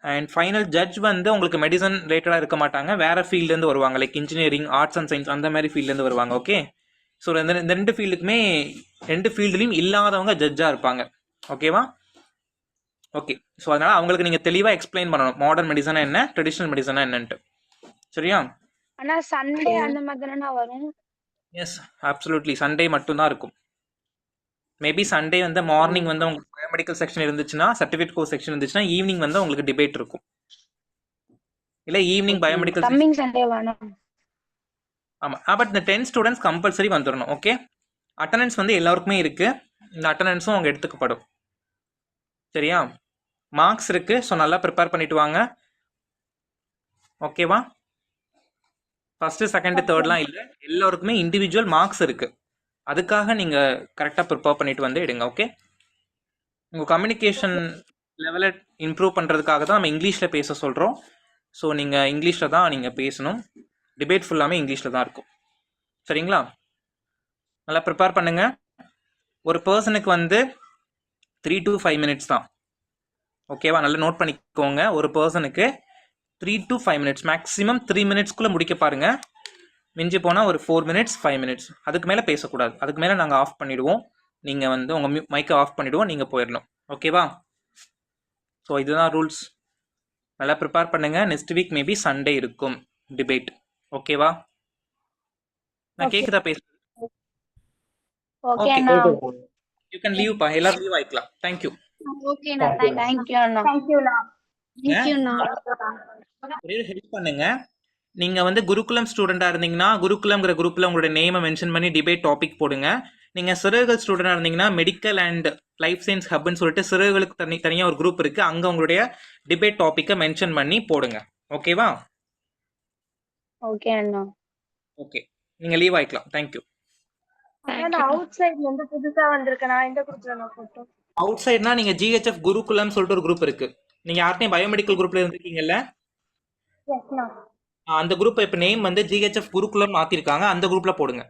அண்ட் ஃபைனல் ஜட்ஜ் வந்து உங்களுக்கு மெடிசன் ரிலேட்டடாக இருக்க மாட்டாங்க, வேறு ஃபீல்ட்லேருந்து வருவாங்க. Like engineering, arts and science அந்த மாதிரி ஃபீல்ட்லேருந்து வருவாங்க. ஓகே, ஸோ இந்த 2 ஃபீல்டுக்குமே 2 ஃபீல்டுலையும் இல்லாதவங்க ஜட்ஜாக இருப்பாங்க. ஓகேவா? ஓகே, ஸோ அதனால் அவங்களுக்கு நீங்கள் தெளிவாக எக்ஸ்பிளைன் பண்ணணும் மாடர்ன் மெடிசனா என்ன, ட்ரெடிஷ்னல் மெடிசனா என்னன்ட்டு. சரியா? ஆனா சண்டே அந்த மாதிரி தானே வரும்? S, absolutely. சண்டே மட்டும்தான் இருக்கும். மேபி சண்டே வந்து மார்னிங் வந்து உங்களுக்கு பயோமெடிக்கல் செக்ஷன் இருந்துச்சுன்னா, சர்டிஃபிகேட் கோர்ஸ் செக்ஷன் இருந்துச்சுன்னா, ஈவினிங் வந்து உங்களுக்கு டிபேட் இருக்கும். இல்லை ஈவினிங் பயோமெடிக்கல் கம்மிங் சண்டே வேணும். ஆமாம், பட் இந்த 10 ஸ்டூடெண்ட்ஸ் கம்பல்சரி வந்துடணும். ஓகே, அட்டண்டன்ஸ் வந்து எல்லாருக்குமே இருக்குது. இந்த அட்டண்டன்ஸும் அவங்க எடுத்துக்கப்படும். சரியா? மார்க்ஸ் இருக்குது. ஸோ நல்லா ப்ரிப்பேர் பண்ணிட்டு வாங்க. ஓகேவா? ஃபஸ்ட்டு செகண்டு தேர்ட்லாம் இல்லை, எல்லோருக்குமே இண்டிவிஜுவல் மார்க்ஸ் இருக்குது. அதுக்காக நீங்கள் கரெக்டாக ப்ரிப்பேர் பண்ணிட்டு வந்து எடுங்க. ஓகே, உங்கள் கம்யூனிகேஷன் லெவலை இம்ப்ரூவ் பண்ணுறதுக்காக தான் நம்ம இங்கிலீஷில் பேச சொல்கிறோம். ஸோ நீங்கள் இங்கிலீஷில் தான் நீங்கள் பேசணும். டிபேட் ஃபுல்லாமே இங்கிலீஷில் தான் இருக்கும். சரிங்களா? நல்லா ப்ரிப்பேர் பண்ணுங்கள். ஒரு பர்சனுக்கு வந்து 3 to 5 மினிட்ஸ் தான். ஓகேவா? நல்லா நோட் பண்ணிக்கோங்க. ஒரு பர்சனுக்கு 3 to 5 மினிட்ஸ், மேக்ஸிமம் 3 மினிட்ஸ்க்குள்ளே முடிக்க பாருங்கள். மிஞ்சி போனால் ஒரு 4 மினிட்ஸ் 5 மினிட்ஸ், அதுக்கு மேலே பேசக்கூடாது. அதுக்கு மேலே நாங்கள் ஆஃப் பண்ணிவிடுவோம். நீங்கள் வந்து உங்கள் மைக்கை ஆஃப் பண்ணிவிடுவோம், நீங்கள் போயிடணும். ஓகேவா? ஸோ இதுதான் ரூல்ஸ். நல்லா ப்ரிப்பேர் பண்ணுங்கள். நெக்ஸ்ட் வீக் மேபி சண்டே இருக்கும் டிபேட். ஓகேவா? நான் கேட்குதா பேச? Okay Anna. You can leave பா, எல்லாரும் லீவ் ஆயிக்கலாம். தேங்க்யூ. ஓகேண்ணா, தேங்க்யூ அண்ணா. ஒரே ஹெல்ப் பண்ணுங்க. நீங்கள் வந்து குருகுலம் ஸ்டூடெண்ட்டாக இருந்தீங்கன்னா குருகுலம்ங்கிற குரூப்பில் உங்களோட நேமை மென்ஷன் பண்ணி டிபேட் டாபிக் போடுங்க. நீங்கள் சிறுகள் ஸ்டூடெண்டாக இருந்தீங்கன்னா மெடிக்கல் அண்ட் லைஃப் சயின்ஸ் ஹப்னு சொல்லிட்டு சிறுகளுக்கு தனியாக ஒரு குரூப் இருக்குது, அங்கே உங்களுடைய டிபேட் டாப்பிக்கை மென்ஷன் பண்ணி போடுங்க. ஓகேவா? ஓகே அண்ணா. ஓகே, நீங்கள் லீவ் ஆயிக்கலாம். தேங்க்யூ. அவுட் சைட்ல இருந்து புதுசா வந்திருக்கேன், நான் இந்த குரூப்ல நான் போட்டோம். அவுட் சைட்னா நீங்கள் ஜிஹெச்எஃப் குருகுலம் சொல்லிட்டு ஒரு குரூப் இருக்குது. நீங்கள் யார்ட்டையும் பயோமெடிக்கல் குரூப்பில் இருந்திருக்கீங்கல்ல, எஸ்ண்ணா. அந்த குரூப் இப்போ நேம் வந்து ஜிஹெச்எஃப் குருகுலம் மாற்றிருக்காங்க, அந்த குரூப்பில் போடுங்க.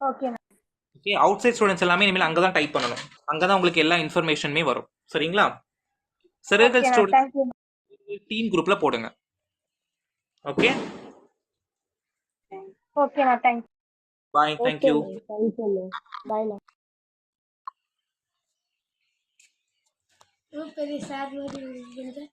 ஓகேண்ணா. ஓகே, அவுட் சைட் ஸ்டூடெண்ட்ஸ் எல்லாமே இனிமேல் அங்கே தான் டைப் பண்ணணும். அங்கே தான் உங்களுக்கு எல்லா இன்ஃபர்மேஷனுமே வரும். சரிங்களா? சிறுகள் ஸ்டூடெண்ட் டீம் குரூப்பில் போடுங்க. ஓகே ஓகேண்ணா, தேங்க்யூ. பாய். தேங்க்யூ. பாய்ண்ணா. பெரிய சார் மாதிரி